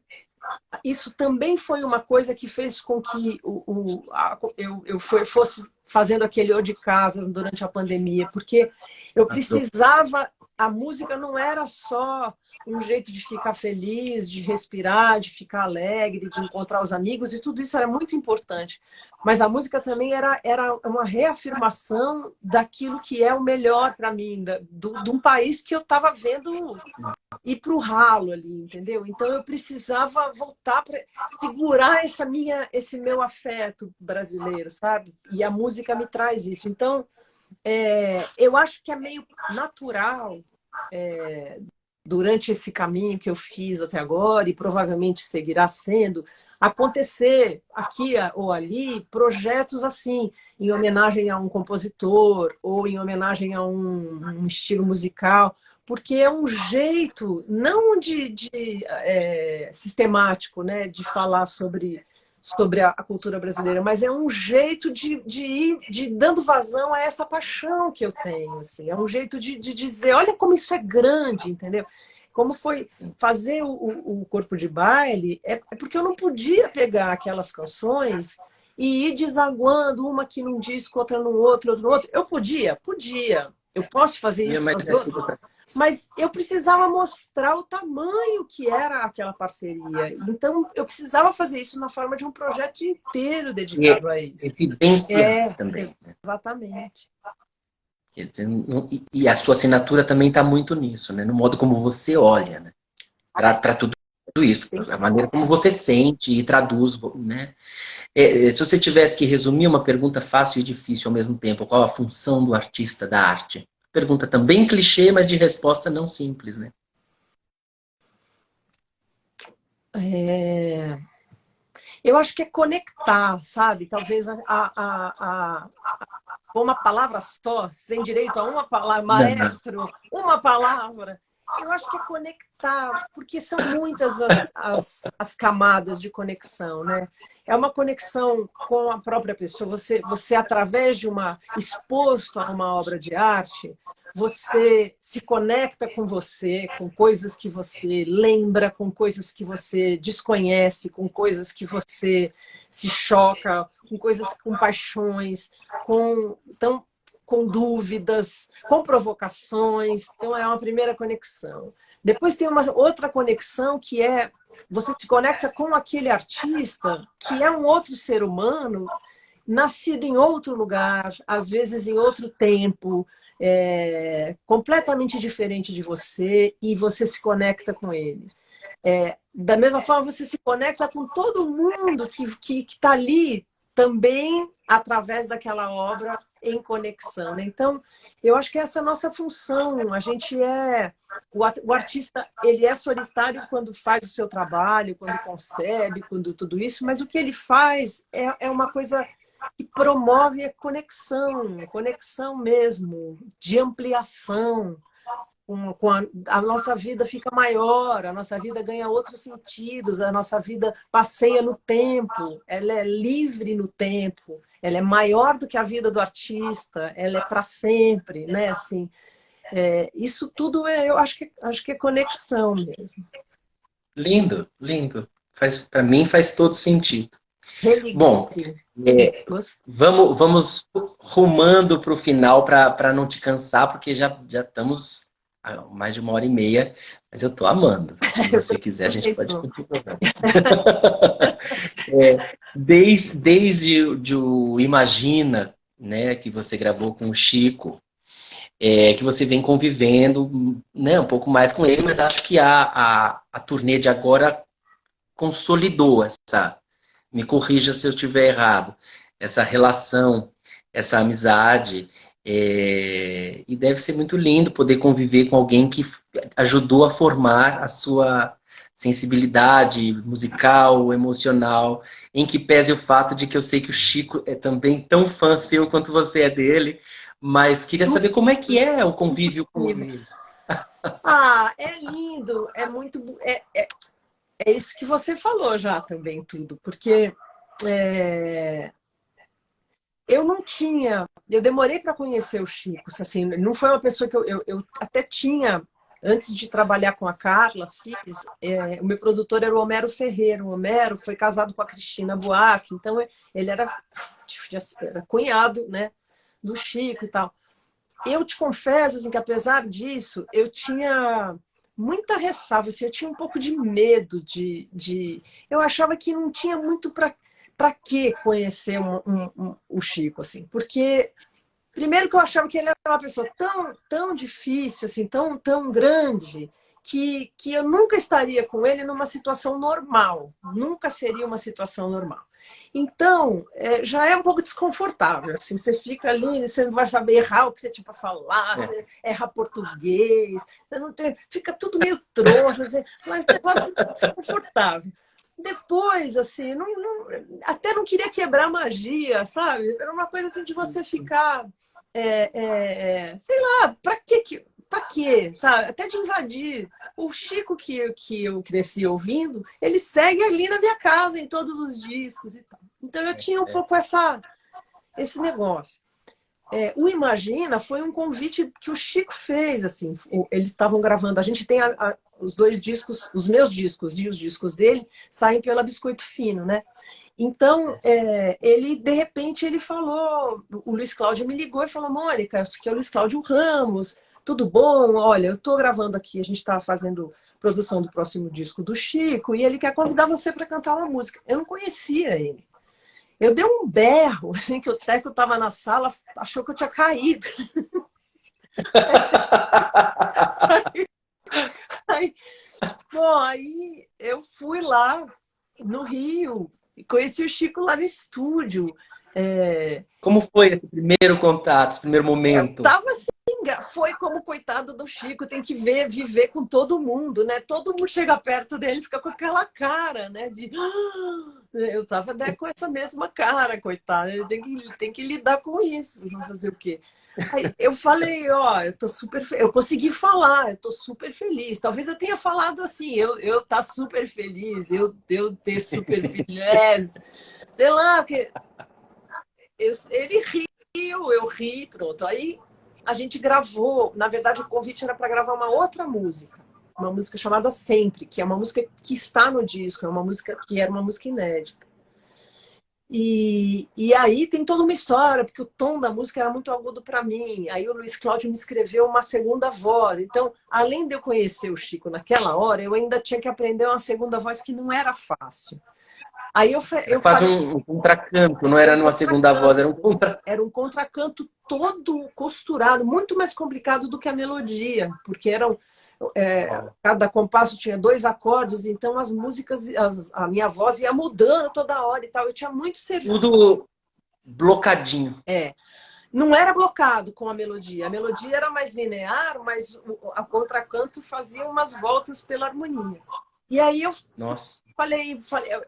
isso também foi uma coisa que fez com que eu fosse fazendo aquele ou de casas durante a pandemia, porque eu Adoro. precisava. A música não era só um jeito de ficar feliz, de respirar, de ficar alegre, de encontrar os amigos, e tudo isso era muito importante. Mas a música também era uma reafirmação daquilo que é o melhor para mim, de um país que eu estava vendo ir para o ralo ali, entendeu? Então eu precisava voltar para segurar esse meu afeto brasileiro, sabe? E a música me traz isso. Então eu acho que é meio natural durante esse caminho que eu fiz até agora, e provavelmente seguirá sendo, acontecer aqui ou ali projetos assim, em homenagem a um compositor ou em homenagem a um estilo musical, porque é um jeito, não sistemático, né, de falar sobre a cultura brasileira, mas é um jeito de ir dando vazão a essa paixão que eu tenho. Assim. É um jeito de dizer, olha como isso é grande, entendeu? Como foi fazer o Corpo de Baile, é porque eu não podia pegar aquelas canções e ir desaguando uma aqui num disco, outra no outro, outra no outro. Eu podia. Eu posso fazer isso para as outras. Mas eu precisava mostrar o tamanho que era aquela parceria. Então, eu precisava fazer isso na forma de um projeto inteiro dedicado a isso. Evidenciar também. Exatamente. E a sua assinatura também está muito nisso, né? No modo como você olha, né? Para tudo isso, a maneira como você sente e traduz, né? Se você tivesse que resumir uma pergunta fácil e difícil ao mesmo tempo, qual a função do artista da arte? Pergunta também clichê, mas de resposta não simples, né? Eu acho que é conectar, sabe? Talvez uma palavra só, sem direito a uma palavra, maestro, uma palavra. Eu acho que é conectar, porque são muitas as camadas de conexão, né? É uma conexão com a própria pessoa. Você através de exposto a uma obra de arte, você se conecta com você, com coisas que você lembra, com coisas que você desconhece, com coisas que você se choca, com coisas, com paixões, com dúvidas, com provocações. Então, é uma primeira conexão. Depois tem uma outra conexão que você se conecta com aquele artista que é um outro ser humano, nascido em outro lugar, às vezes em outro tempo, completamente diferente de você, e você se conecta com ele. Da mesma forma, você se conecta com todo mundo que está ali também através daquela obra em conexão. Né? Então, eu acho que essa é a nossa função. A gente o artista, ele é solitário quando faz o seu trabalho, quando concebe, quando tudo isso, mas o que ele faz é uma coisa que promove a conexão mesmo, de ampliação. A nossa vida fica maior, a nossa vida ganha outros sentidos, a nossa vida passeia no tempo, ela é livre no tempo, ela é maior do que a vida do artista, ela é para sempre, né? Assim, isso tudo eu acho que é conexão mesmo. Lindo, lindo. Para mim faz todo sentido. Bom, vamos rumando para o final para não te cansar, porque já estamos há mais de 1h30, mas eu estou amando. Se você quiser, a gente pode continuar. Desde o Imagina, né, que você gravou com o Chico, que você vem convivendo, né, um pouco mais com ele, mas acho que a turnê de agora consolidou essa. Me corrija se eu estiver errado. Essa relação, essa amizade. E deve ser muito lindo poder conviver com alguém que ajudou a formar a sua sensibilidade musical, emocional, em que pese o fato de que eu sei que o Chico é também tão fã seu quanto você é dele, mas queria saber como é que é o convívio com ele. É lindo, é muito... É isso que você falou já também, tudo, porque eu demorei para conhecer o Chico, assim, não foi uma pessoa que eu até tinha, antes de trabalhar com a Carla Assis, o meu produtor era o Homero Ferreira. O Homero foi casado com a Cristina Buarque, então ele era cunhado, né, do Chico e tal. Eu te confesso assim, que apesar disso, eu tinha muita ressalva, assim, eu tinha um pouco de medo eu achava que não tinha muito para que conhecer o Chico, assim, porque primeiro que eu achava que ele era uma pessoa tão difícil, assim, tão grande, que eu nunca estaria com ele numa situação normal. Nunca seria uma situação normal. Então, já é um pouco desconfortável. Assim, você fica ali, você não vai saber errar o que você tinha para falar, você erra português, você não tem, fica tudo meio troncho, mas negócio desconfortável. Depois, assim, até não queria quebrar magia, sabe? Era uma coisa assim de você ficar, sei lá, para quê, sabe? Até de invadir. O Chico que eu cresci ouvindo, ele segue ali na minha casa, em todos os discos e tal. Então eu tinha um pouco esse negócio. O Imagina foi um convite que o Chico fez, assim, eles estavam gravando, a gente tem os 2 discos, os meus discos e os discos dele saem pela Biscoito Fino, né? Então, ele, de repente, ele falou, o Luiz Cláudio me ligou e falou, Mônica, isso aqui é o Luiz Cláudio Ramos, tudo bom? Olha, eu estou gravando aqui, a gente está fazendo produção do próximo disco do Chico, e ele quer convidar você para cantar uma música. Eu não conhecia ele. Eu dei um berro, assim, que o Teco estava na sala, achou que eu tinha caído. Aí eu fui lá no Rio e conheci o Chico lá no estúdio. Como foi esse primeiro contato, esse primeiro momento? Tava assim, foi como coitado do Chico, tem que viver com todo mundo, né? Todo mundo chega perto dele, fica com aquela cara, né? Eu tava com essa mesma cara, coitado. Ele tem que lidar com isso, não fazer o quê? Aí eu falei, ó, eu consegui falar, eu tô super feliz. Talvez eu tenha falado assim, eu tá super feliz, eu ter super feliz, sei lá, porque ele riu, eu ri, pronto. Aí a gente gravou, na verdade o convite era para gravar uma música chamada Sempre, que é uma música que está no disco, é uma música que era uma música inédita. E aí tem toda uma história, porque o tom da música era muito agudo para mim. Aí o Luiz Cláudio me escreveu uma segunda voz. Então, além de eu conhecer o Chico naquela hora, eu ainda tinha que aprender uma segunda voz que não era fácil. Aí eu quase um contracanto, não era numa segunda voz, era um contracanto. Era um contracanto todo costurado, muito mais complicado do que a melodia, porque cada compasso tinha 2 acordes, então as músicas, a minha voz ia mudando toda hora e tal. Eu tinha muito serviço. Tudo blocadinho. Não era blocado com a melodia. A melodia era mais linear, mas a contracanto fazia umas voltas pela harmonia. E aí eu falei,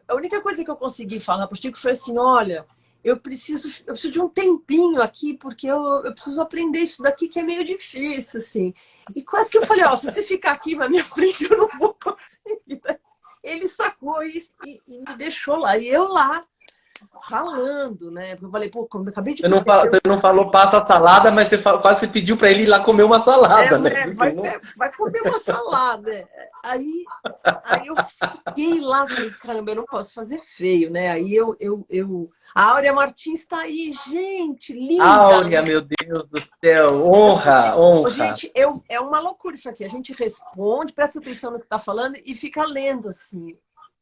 a única coisa que eu consegui falar para o Chico foi assim, olha, eu preciso de um tempinho aqui, porque eu preciso aprender isso daqui que é meio difícil, assim. E quase que eu falei, ó, se você ficar aqui na minha frente, eu não vou conseguir. Ele sacou isso e me deixou lá. E eu lá, ralando, né? Porque eu falei, pô, como eu acabei de conhecer... Você não falou passa a salada, mas você quase que pediu para ele ir lá comer uma salada, né? Vai comer uma salada. Aí eu fiquei lá, falei, caramba, eu não posso fazer feio, né? Aí a Áurea Martins está aí, gente, linda. Áurea, meu Deus do céu, honra. Gente, é uma loucura isso aqui. A gente responde, presta atenção no que está falando e fica lendo assim.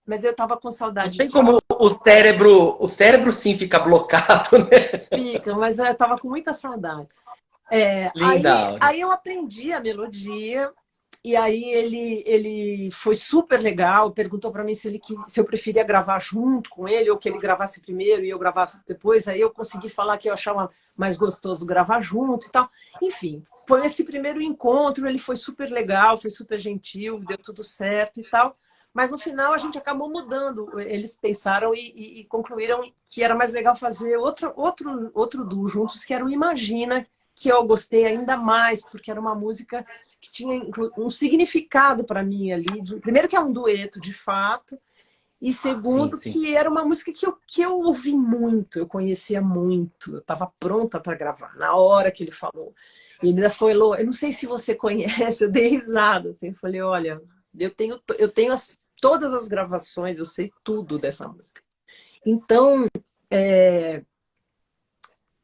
Mas eu tava com saudade. Não tem como o cérebro sim fica blocado, né? Fica, mas eu tava com muita saudade. Linda. Aí eu aprendi a melodia e aí ele foi super legal, perguntou para mim se eu preferia gravar junto com ele ou que ele gravasse primeiro e eu gravasse depois. Aí eu consegui falar que eu achava mais gostoso gravar junto e tal. Enfim, foi esse primeiro encontro, ele foi super legal, foi super gentil, deu tudo certo e tal. Mas no final a gente acabou mudando. Eles pensaram e concluíram que era mais legal fazer outro duo juntos, que era o Imagina, que eu gostei ainda mais, porque era uma música que tinha um significado para mim ali. Primeiro que é um dueto, de fato. E segundo, sim. que era uma música que eu ouvi muito, eu conhecia muito. Eu estava pronta para gravar, na hora que ele falou. E ainda foi, eu não sei se você conhece, eu dei risada. Assim, eu falei, olha, eu tenho todas as gravações, eu sei tudo dessa música. Então,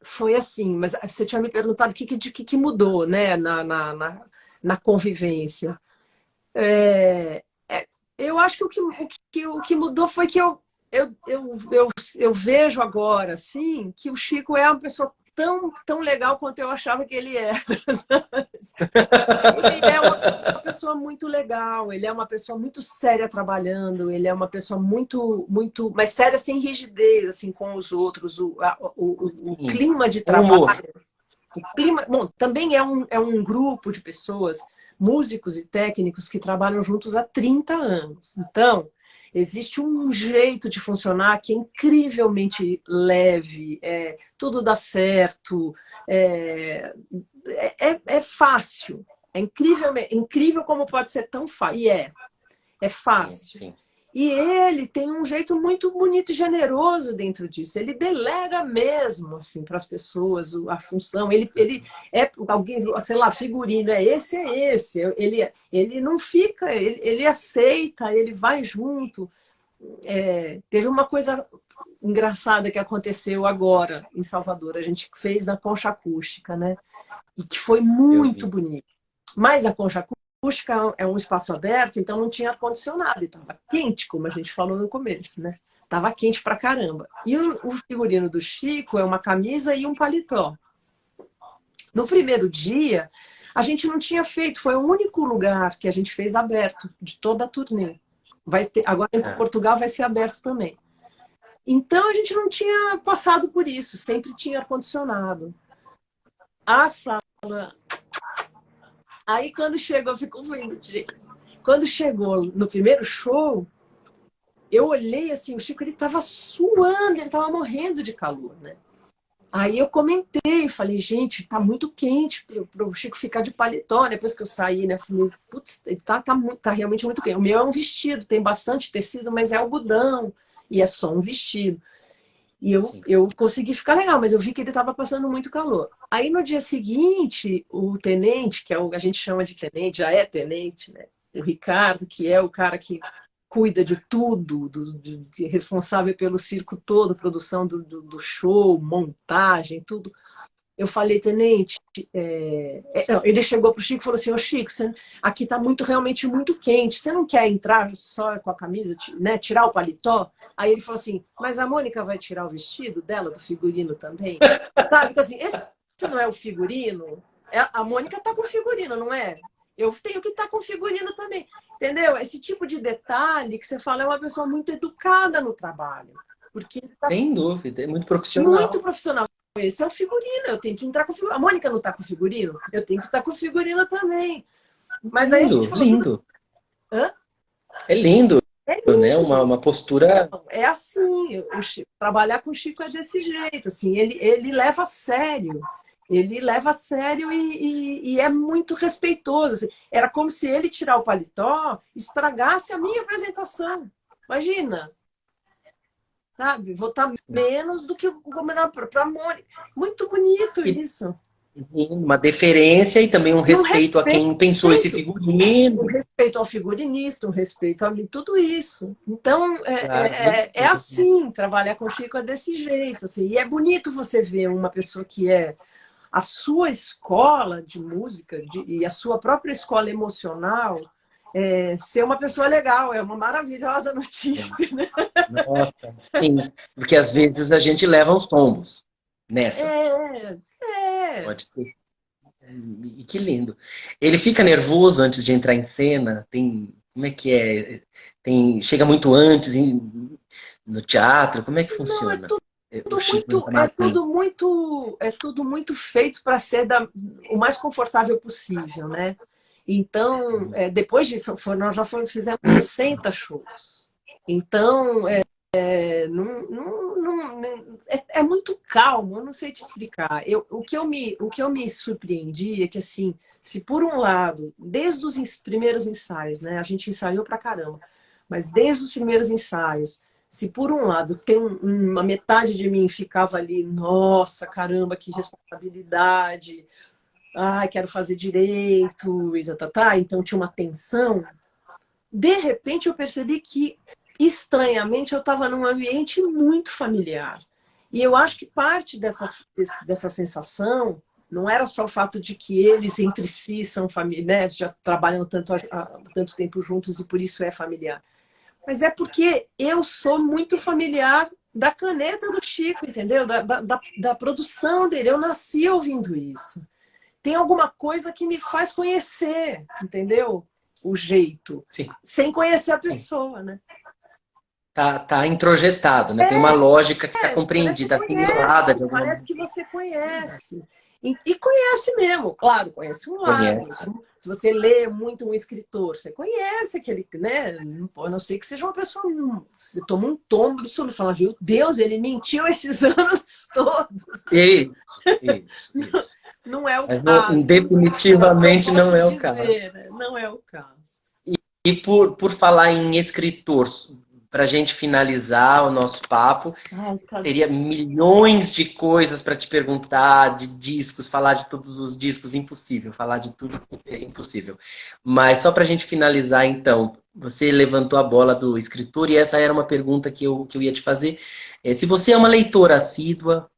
foi assim, mas você tinha me perguntado o que mudou, né, na convivência. Eu acho que o que mudou foi que eu vejo agora, assim, que o Chico é uma pessoa tão legal quanto eu achava que ele era. Ele é uma pessoa muito legal, ele é uma pessoa muito séria trabalhando, ele é uma pessoa mas séria sem rigidez, assim, com os outros. O Sim. clima de Com humor. trabalho, o clima, bom, também é um grupo de pessoas, músicos e técnicos que trabalham juntos há 30 anos. Então, existe um jeito de funcionar que é incrivelmente leve, tudo dá certo, é fácil. É incrível como pode ser tão fácil. E é Sim, fácil. sim. E ele tem um jeito muito bonito e generoso dentro disso. Ele delega mesmo assim para as pessoas a função. Ele é alguém, sei lá, figurino, é esse. Ele não fica, ele aceita, ele vai junto. Teve uma coisa engraçada que aconteceu agora em Salvador. A gente fez na Concha Acústica, né? E que foi Eu muito vi. bonito. Mas a Concha Acústica é um espaço aberto, então não tinha ar-condicionado. E estava quente, como a gente falou no começo, né? Tava quente pra caramba. E o figurino do Chico é uma camisa e um paletó. No primeiro dia, a gente não tinha feito, foi o único lugar que a gente fez aberto de toda a turnê. Agora em Ah, Portugal vai ser aberto também. Então a gente não tinha passado por isso, sempre tinha ar-condicionado. A sala. Aí quando chegou, ficou vendo, quando chegou no primeiro show, eu olhei assim, o Chico ele estava suando, ele estava morrendo de calor, né? Aí eu comentei, falei, gente, tá muito quente pro Chico ficar de paletó. Depois que eu saí, né? Falei, putz, tá realmente muito quente. O meu é um vestido, tem bastante tecido, mas é algodão. E é só um vestido. E sim. eu consegui ficar legal, mas eu vi que ele estava passando muito calor. Aí no dia seguinte, o tenente, que a gente chama de tenente, já é tenente, né? O Ricardo, que é o cara que cuida de tudo, responsável pelo circo todo, produção do show, montagem, tudo. Eu falei, tenente, não, ele chegou para o Chico e falou assim, ô Chico, aqui está realmente muito quente, você não quer entrar só com a camisa, né, tirar o paletó? Aí ele falou assim, mas a Mônica vai tirar o vestido dela, do figurino também? Sabe, então, assim, esse não é o figurino, a Mônica está com o figurino, não é? Eu tenho que estar com o figurino também, entendeu? Esse tipo de detalhe que você fala é uma pessoa muito educada no trabalho, porque ele está Sem dúvida, é muito muito profissional. profissional. Esse é o figurino, eu tenho que entrar com o figurino. A Mônica não está com o figurino? Eu tenho que estar com o figurino também. Mas aí a gente Lindo, falou tudo. lindo. Hã? É lindo, É né? lindo. Uma postura. É assim, trabalhar com o Chico é desse jeito, assim, ele leva a sério. Ele leva a sério e é muito respeitoso. Assim. Era como se ele tirar o paletó estragasse a minha apresentação. Imagina, sabe? Vou estar menos do que combinar para a Mônica. Muito bonito E isso. uma deferência e também um E um respeito a quem pensou esse respeito. Um figurino. respeito ao figurinista, um respeito a mim, tudo isso. Então, Claro, muito é bonito. assim, trabalhar com o Chico é desse jeito. Assim. E é bonito você ver uma pessoa que é a sua escola de música e a sua própria escola emocional ser uma pessoa legal. É uma maravilhosa notícia, né? Nossa, sim, porque às vezes a gente leva uns tombos nessa. É, é. Pode ser. E que lindo. Ele fica nervoso antes de entrar em cena? Tem, como é que é? Tem, chega muito antes no teatro? Como é que Não, funciona? O tudo Chico no muito, camarim. é tudo muito feito para ser o mais confortável possível, né? Então, depois disso, nós já fizemos 60 shows. Então, Sim. é muito calmo, eu não sei te explicar. O que eu me surpreendi é que, assim, se por um lado, desde os primeiros ensaios, né, a gente ensaiou pra caramba, mas desde os primeiros ensaios, se por um lado tem uma metade de mim ficava ali, nossa, caramba, que responsabilidade, ai, quero fazer direito, e então tinha uma tensão. De repente eu percebi que, estranhamente, eu estava num ambiente muito familiar. E eu acho que parte dessa sensação não era só o fato de que eles entre si são família, né? Já trabalham tanto tempo juntos e por isso é familiar. Mas é porque eu sou muito familiar da caneta do Chico, entendeu? Da produção dele. Eu nasci ouvindo isso. Tem alguma coisa que me faz conhecer, entendeu? O jeito. Sim, Sem conhecer a sim. pessoa, né? Tá introjetado, né? Tem uma lógica que está Parece que compreendida, assimilada conhece, de alguma parece maneira. que você conhece. E conhece mesmo, claro, conhece um lado. Conhece. Se você lê muito um escritor, você conhece aquele, né? A não ser que seja uma pessoa. Você toma um tombo absoluto, fala, meu Deus, ele mentiu esses anos todos. Isso. Não é o Mas não, caso. É o que eu definitivamente não posso é o caso. dizer, né? Não é o caso. E por falar em escritor, para a gente finalizar o nosso papo, Ai, cadê? teria milhões de coisas para te perguntar, de discos, falar de todos os discos, impossível, falar de tudo é impossível. Mas só para a gente finalizar, então, você levantou a bola do escritor e essa era uma pergunta que eu ia te fazer. Se você é uma leitora assídua,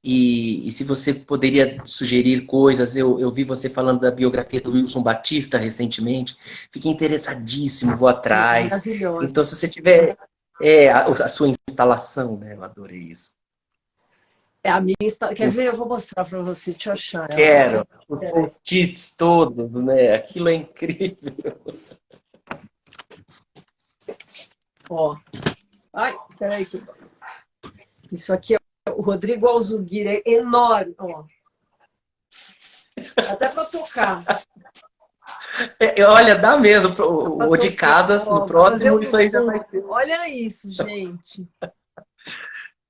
e se você poderia sugerir coisas, eu vi você falando da biografia do Wilson Batista recentemente, fiquei interessadíssimo, vou atrás. Maravilhosa. Então, se você tiver a sua instalação, né? Eu adorei isso. É a minha. Quer ver? Eu vou mostrar para você. Deixa eu achar ela. Quero os Peraí. post-its todos, né? Aquilo é incrível. Ó. Ai, peraí. Isso aqui é o Rodrigo Alzuguir. É enorme. Ó. Até para tocar. Olha, dá mesmo. Para O de tocar. casa, no Ó, para fazer próximo, um isso aí já zoom. vai ser. Olha isso, gente.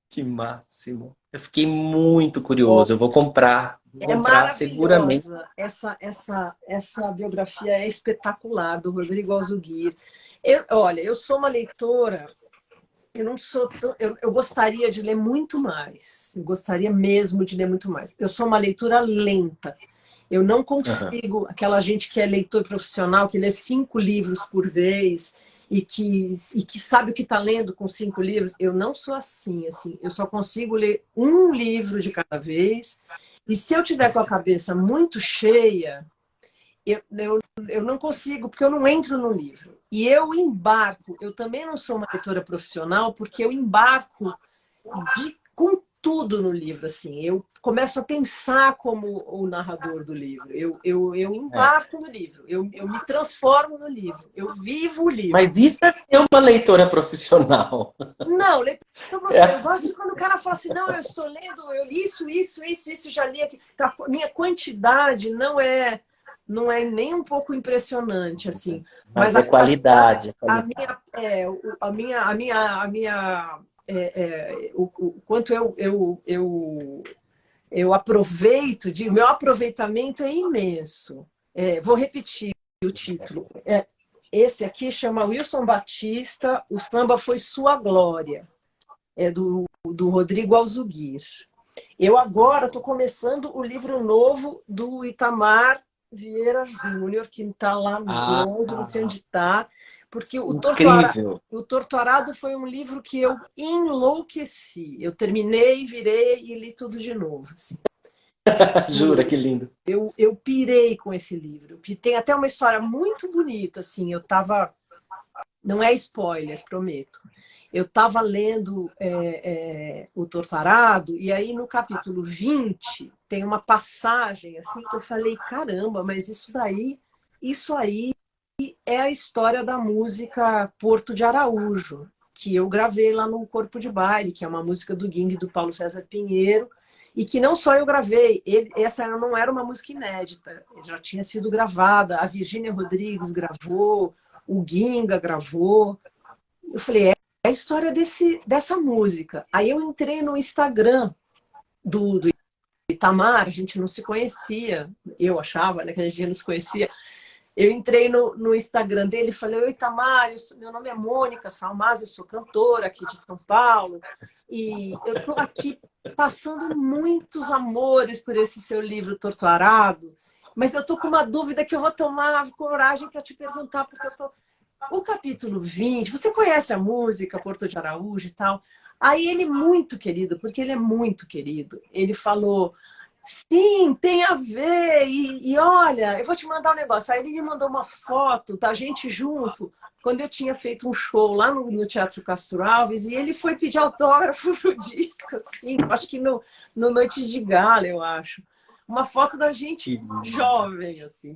Que máximo. Eu fiquei muito Ó, curioso. Eu vou comprar. Vou é comprar seguramente. maravilhosa. Essa biografia é espetacular, do Rodrigo Alzuguir. Olha, eu sou uma leitora. Eu não sou tão, eu gostaria de ler muito mais. Eu gostaria mesmo de ler muito mais. Eu sou uma leitura lenta. Eu não Aham. consigo, aquela gente que é leitor profissional, que lê 5 livros por vez e que sabe o que está lendo com 5 livros, eu não sou assim. Eu só consigo ler um livro de cada vez. E se eu tiver com a cabeça muito cheia, eu não consigo, porque eu não entro no livro. E eu embarco, eu também não sou uma leitora profissional, porque eu embarco com tudo no livro, assim. Eu começo a pensar como o narrador do livro. Eu É. embarco no livro, eu me transformo no livro, eu vivo o livro. Mas isso é ser uma leitora profissional. Não, leitura É profissional. Eu gosto assim. de quando o cara fala assim, não, eu estou lendo, eu li isso, já li aqui. Então, a minha quantidade não é nem um pouco impressionante, assim. Mas Mas a é qualidade, qualidade, é a qualidade. minha, o quanto eu aproveito, meu aproveitamento é imenso. Vou repetir o título. Esse aqui chama Wilson Batista, O Samba Foi Sua Glória. É do Rodrigo Alzuguir. Eu agora estou começando o livro novo do Itamar Vieira Júnior, que está lá Ah, longe, não sei onde está, porque incrível. o Torturado foi um livro que eu enlouqueci. Eu terminei, virei e li tudo de novo. Assim. Jura, que lindo. Eu pirei com esse livro. Tem até uma história muito bonita, assim. Eu estava... Não é spoiler, prometo. Eu estava lendo O Torturado, e aí no capítulo 20 tem uma passagem assim que eu falei, caramba, mas isso aí é a história da música Porto de Araújo, que eu gravei lá no Corpo de Baile, que é uma música do Guing do Paulo César Pinheiro, e que não só eu gravei, essa não era uma música inédita, já tinha sido gravada, a Virgínia Rodrigues gravou, o Ginga gravou. Eu falei, é a história dessa música. Aí eu entrei no Instagram do Itamar, a gente não se conhecia, eu achava, né, que a gente não se conhecia. Eu entrei no Instagram dele e falei, oi, Itamar, meu nome é Mônica Salmaz, eu sou cantora aqui de São Paulo, e eu estou aqui passando muitos amores por esse seu livro Torturado, mas eu estou com uma dúvida que eu vou tomar coragem para te perguntar, porque eu estou... O capítulo 20, você conhece a música Porto de Araújo e tal? Aí ele, muito querido, porque ele é muito querido, ele falou, sim, tem a ver, e olha, eu vou te mandar um negócio. Aí ele me mandou uma foto da gente junto quando eu tinha feito um show lá no Teatro Castro Alves, e ele foi pedir autógrafo pro disco, assim, acho que no Noites de Gala, eu acho. Uma foto da gente jovem, assim,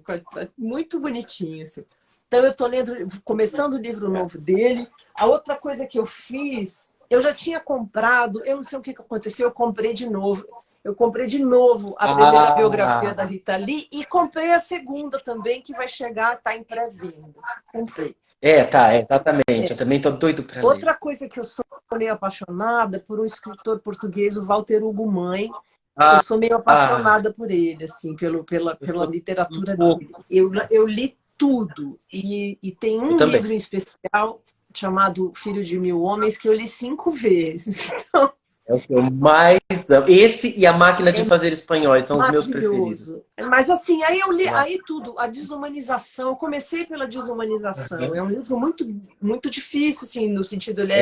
muito bonitinho, assim. Então eu estou lendo, começando o livro novo dele. A outra coisa que eu fiz, eu já tinha comprado, eu não sei o que aconteceu, eu comprei de novo. Eu comprei de novo a primeira biografia da Rita Lee e comprei a segunda também, que vai chegar, está em pré-venda. Comprei. Exatamente. Eu também tô doido para ler. Outra coisa que eu sou meio apaixonada por um escritor português, o Walter Hugo Mãe. Eu sou meio apaixonada por ele, assim, pela literatura dele. Eu li tudo. E tem um livro em especial chamado Filho de Mil Homens que eu li 5 vezes. Então, é o que eu mais amo. Esse e A Máquina de Fazer Espanhóis são os meus preferidos. Mas assim, aí eu li aí tudo, a desumanização. Eu comecei pela desumanização. É um livro muito, muito difícil, assim, no sentido, ele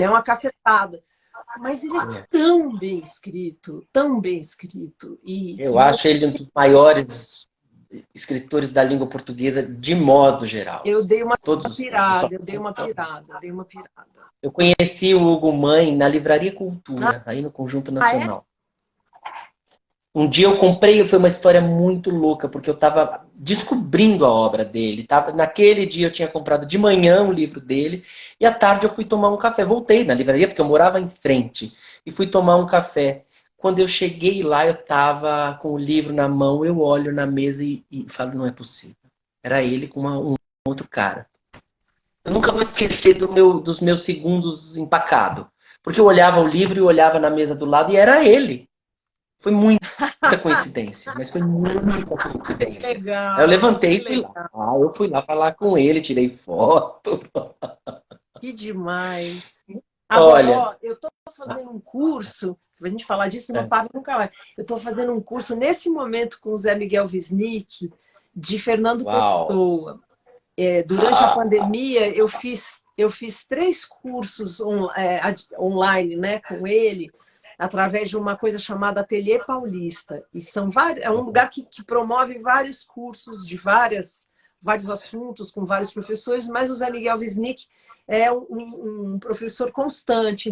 é uma cacetada. Mas ele é tão bem escrito, tão bem escrito. Eu acho ele um dos maiores escritores da língua portuguesa de modo geral. Eu dei uma pirada. Eu conheci o Hugo Mãe na Livraria Cultura, aí no Conjunto Nacional. Um dia eu comprei, foi uma história muito louca, porque eu estava descobrindo a obra dele. Naquele dia eu tinha comprado de manhã o livro dele, e à tarde eu fui tomar um café. Voltei na livraria, porque eu morava em frente, e fui tomar um café. Quando eu cheguei lá, eu estava com o livro na mão, eu olho na mesa e falo, não é possível. Era ele com um outro cara. Eu nunca vou esquecer dos meus segundos empacado. Porque eu olhava o livro e olhava na mesa do lado e era ele. Foi muita coincidência, mas foi muita coincidência. Legal, aí eu levantei e fui lá. Eu fui lá falar com ele, tirei foto. Que demais. Agora, ó, eu estou fazendo um curso, se a gente falar disso, não para nunca mais. Eu estou fazendo um curso nesse momento com o Zé Miguel Wisnik, de Fernando Pessoa. Durante a pandemia, eu fiz 3 cursos online, né, com ele, através de uma coisa chamada Ateliê Paulista. E é um lugar que promove vários cursos de vários assuntos, com vários professores, mas o Zé Miguel Wisnik é um professor constante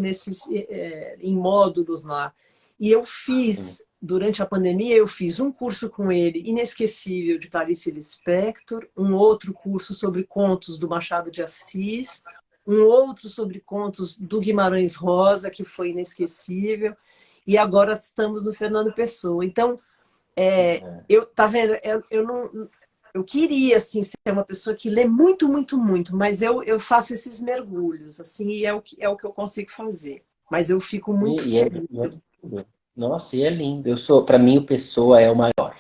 em módulos lá. E eu fiz, durante a pandemia, eu fiz um curso com ele, inesquecível, de Clarice Lispector, um outro curso sobre contos do Machado de Assis, um outro sobre contos do Guimarães Rosa, que foi inesquecível, e agora estamos no Fernando Pessoa. Então, tá vendo? Eu queria, assim, ser uma pessoa que lê muito, muito, muito, mas eu faço esses mergulhos, assim, e é o que eu consigo fazer. Mas eu fico muito feliz. Nossa, e é lindo. Para mim, o Pessoa é o maior.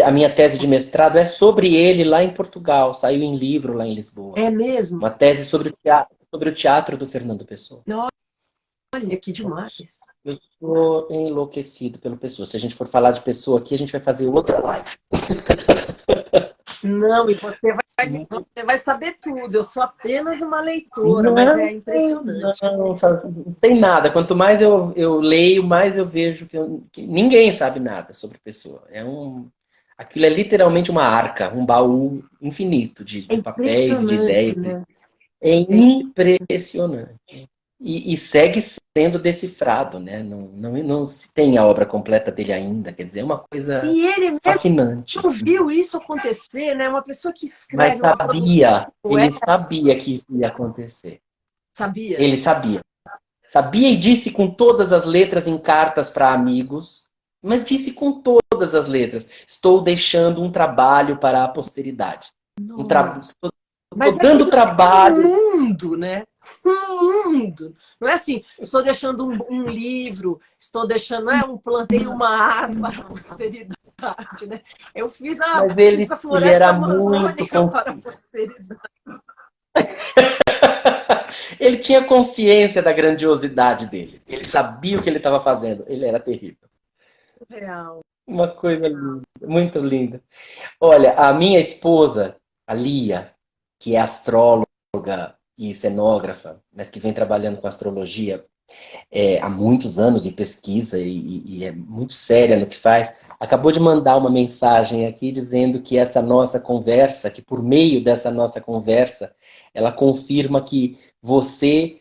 A minha tese de mestrado é sobre ele lá em Portugal. Saiu em livro lá em Lisboa. É mesmo? Uma tese sobre o teatro do Fernando Pessoa. Olha, que demais. Eu sou enlouquecido pelo Pessoa. Se a gente for falar de Pessoa aqui, a gente vai fazer outra live. Não, e você vai saber tudo. Eu sou apenas uma leitora, mas é impressionante. Não tem nada. Quanto mais eu leio, mais eu vejo que ninguém sabe nada sobre Pessoa. Aquilo é literalmente uma arca, um baú infinito de papéis, de ideias. Né? É impressionante. E segue sendo decifrado, né? Não se tem a obra completa dele ainda, quer dizer, é uma coisa fascinante. Não viu isso acontecer, né? Uma pessoa que escreve... Ele sabia que isso ia acontecer. Sabia? Ele sabia. Sabia e disse com todas as letras em cartas para amigos, mas disse com todas as letras, estou deixando um trabalho para a posteridade. Mas dando trabalho. Um mundo, né? Um mundo. Não é assim, estou deixando um livro, estou deixando, plantei uma árvore para a posteridade, né? Eu fiz a floresta amazônica para a posteridade. Ele tinha consciência da grandiosidade dele. Ele sabia o que ele estava fazendo. Ele era terrível. Real. Uma coisa linda, muito linda. Olha, a minha esposa, a Lia, que é astróloga e cenógrafa, mas que vem trabalhando com astrologia há muitos anos de pesquisa e é muito séria no que faz, acabou de mandar uma mensagem aqui dizendo que essa nossa conversa, que por meio dessa nossa conversa, ela confirma que você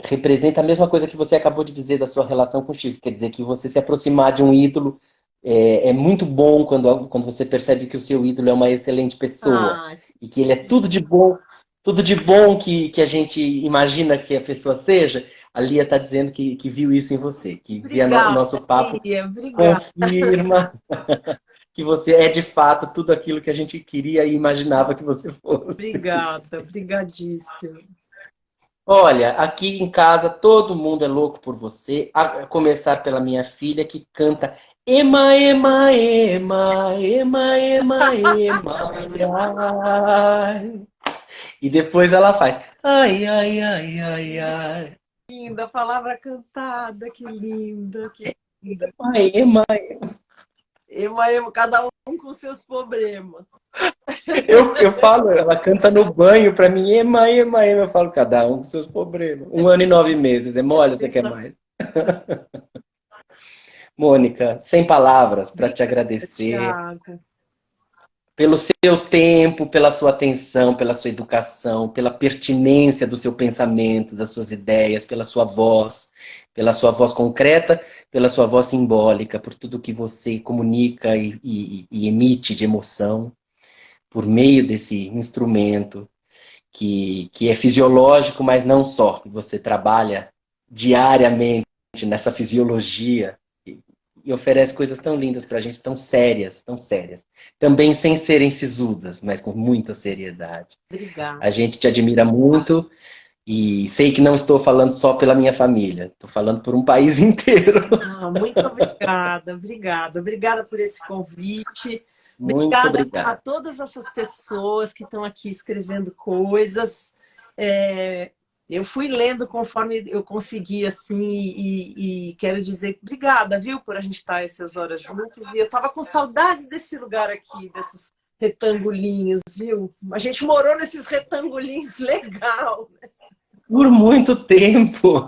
representa a mesma coisa que você acabou de dizer da sua relação com o Chico. Quer dizer, que você se aproximar de um ídolo é muito bom quando você percebe que o seu ídolo é uma excelente pessoa Ah, e que ele é tudo de bom que a gente imagina que a pessoa seja. A Lia está dizendo que viu isso em você, que via o obrigada, nosso papo Lia, obrigada, confirma que você é de fato tudo aquilo que a gente queria e imaginava que você fosse. obrigada, obrigadíssima. Olha, aqui em casa todo mundo é louco por você, a começar pela minha filha que canta Ema, ema, ema, ema, ema, ema, ai. E depois ela faz ai, ai, ai, ai, ai. Linda, palavra cantada, que linda, que linda. Ema, ema. Ema, cada um com seus problemas. Eu falo, ela canta no banho pra mim, ema, ema, ema. Eu falo, cada um com seus problemas. 1 ano e 9 meses, é mole ou você quer Sensacional. mais? Mônica, sem palavras para te Obrigada, agradecer Thiago. pelo seu tempo, pela sua atenção, pela sua educação, pela pertinência do seu pensamento, das suas ideias, pela sua voz concreta, pela sua voz simbólica, por tudo que você comunica e emite de emoção por meio desse instrumento que é fisiológico, mas não só. Você trabalha diariamente nessa fisiologia e oferece coisas tão lindas pra gente, tão sérias, tão sérias. Também sem serem sisudas, mas com muita seriedade. Obrigada. A gente te admira muito e sei que não estou falando só pela minha família, estou falando por um país inteiro. Ah, muito obrigada, obrigada. Obrigada por esse convite. Muito Obrigada a obrigado. todas essas pessoas que estão aqui escrevendo coisas. É, eu fui lendo conforme eu consegui, assim, e quero dizer obrigada, viu, por a gente estar essas horas juntos. E eu estava com saudades desse lugar aqui, desses retangulinhos, viu? A gente morou nesses retangulinhos legal. Por muito tempo.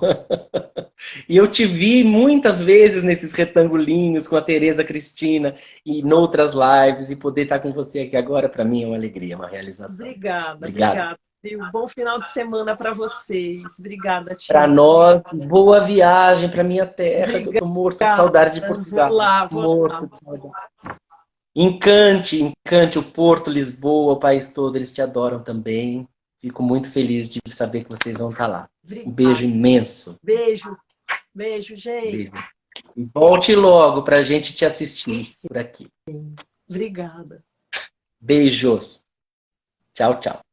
E eu te vi muitas vezes nesses retangulinhos com a Tereza Cristina e noutras lives, e poder estar com você aqui agora, para mim, é uma alegria, uma realização. Obrigada, Obrigado. obrigada. E um bom final de semana para vocês. Obrigada, Para Tia. nós, boa viagem para minha terra, que eu Obrigada. tô morto de saudade de Vou Portugal. lá, vou Morto lá. de saudade. Encante, encante o Porto, Lisboa, o país todo, eles te adoram também. Fico muito feliz de saber que vocês vão estar lá. Um beijo Obrigada. imenso. Beijo. Beijo, gente. Beijo. E volte logo para a gente te assistir Sim, por aqui. obrigada. Beijos. Tchau, tchau.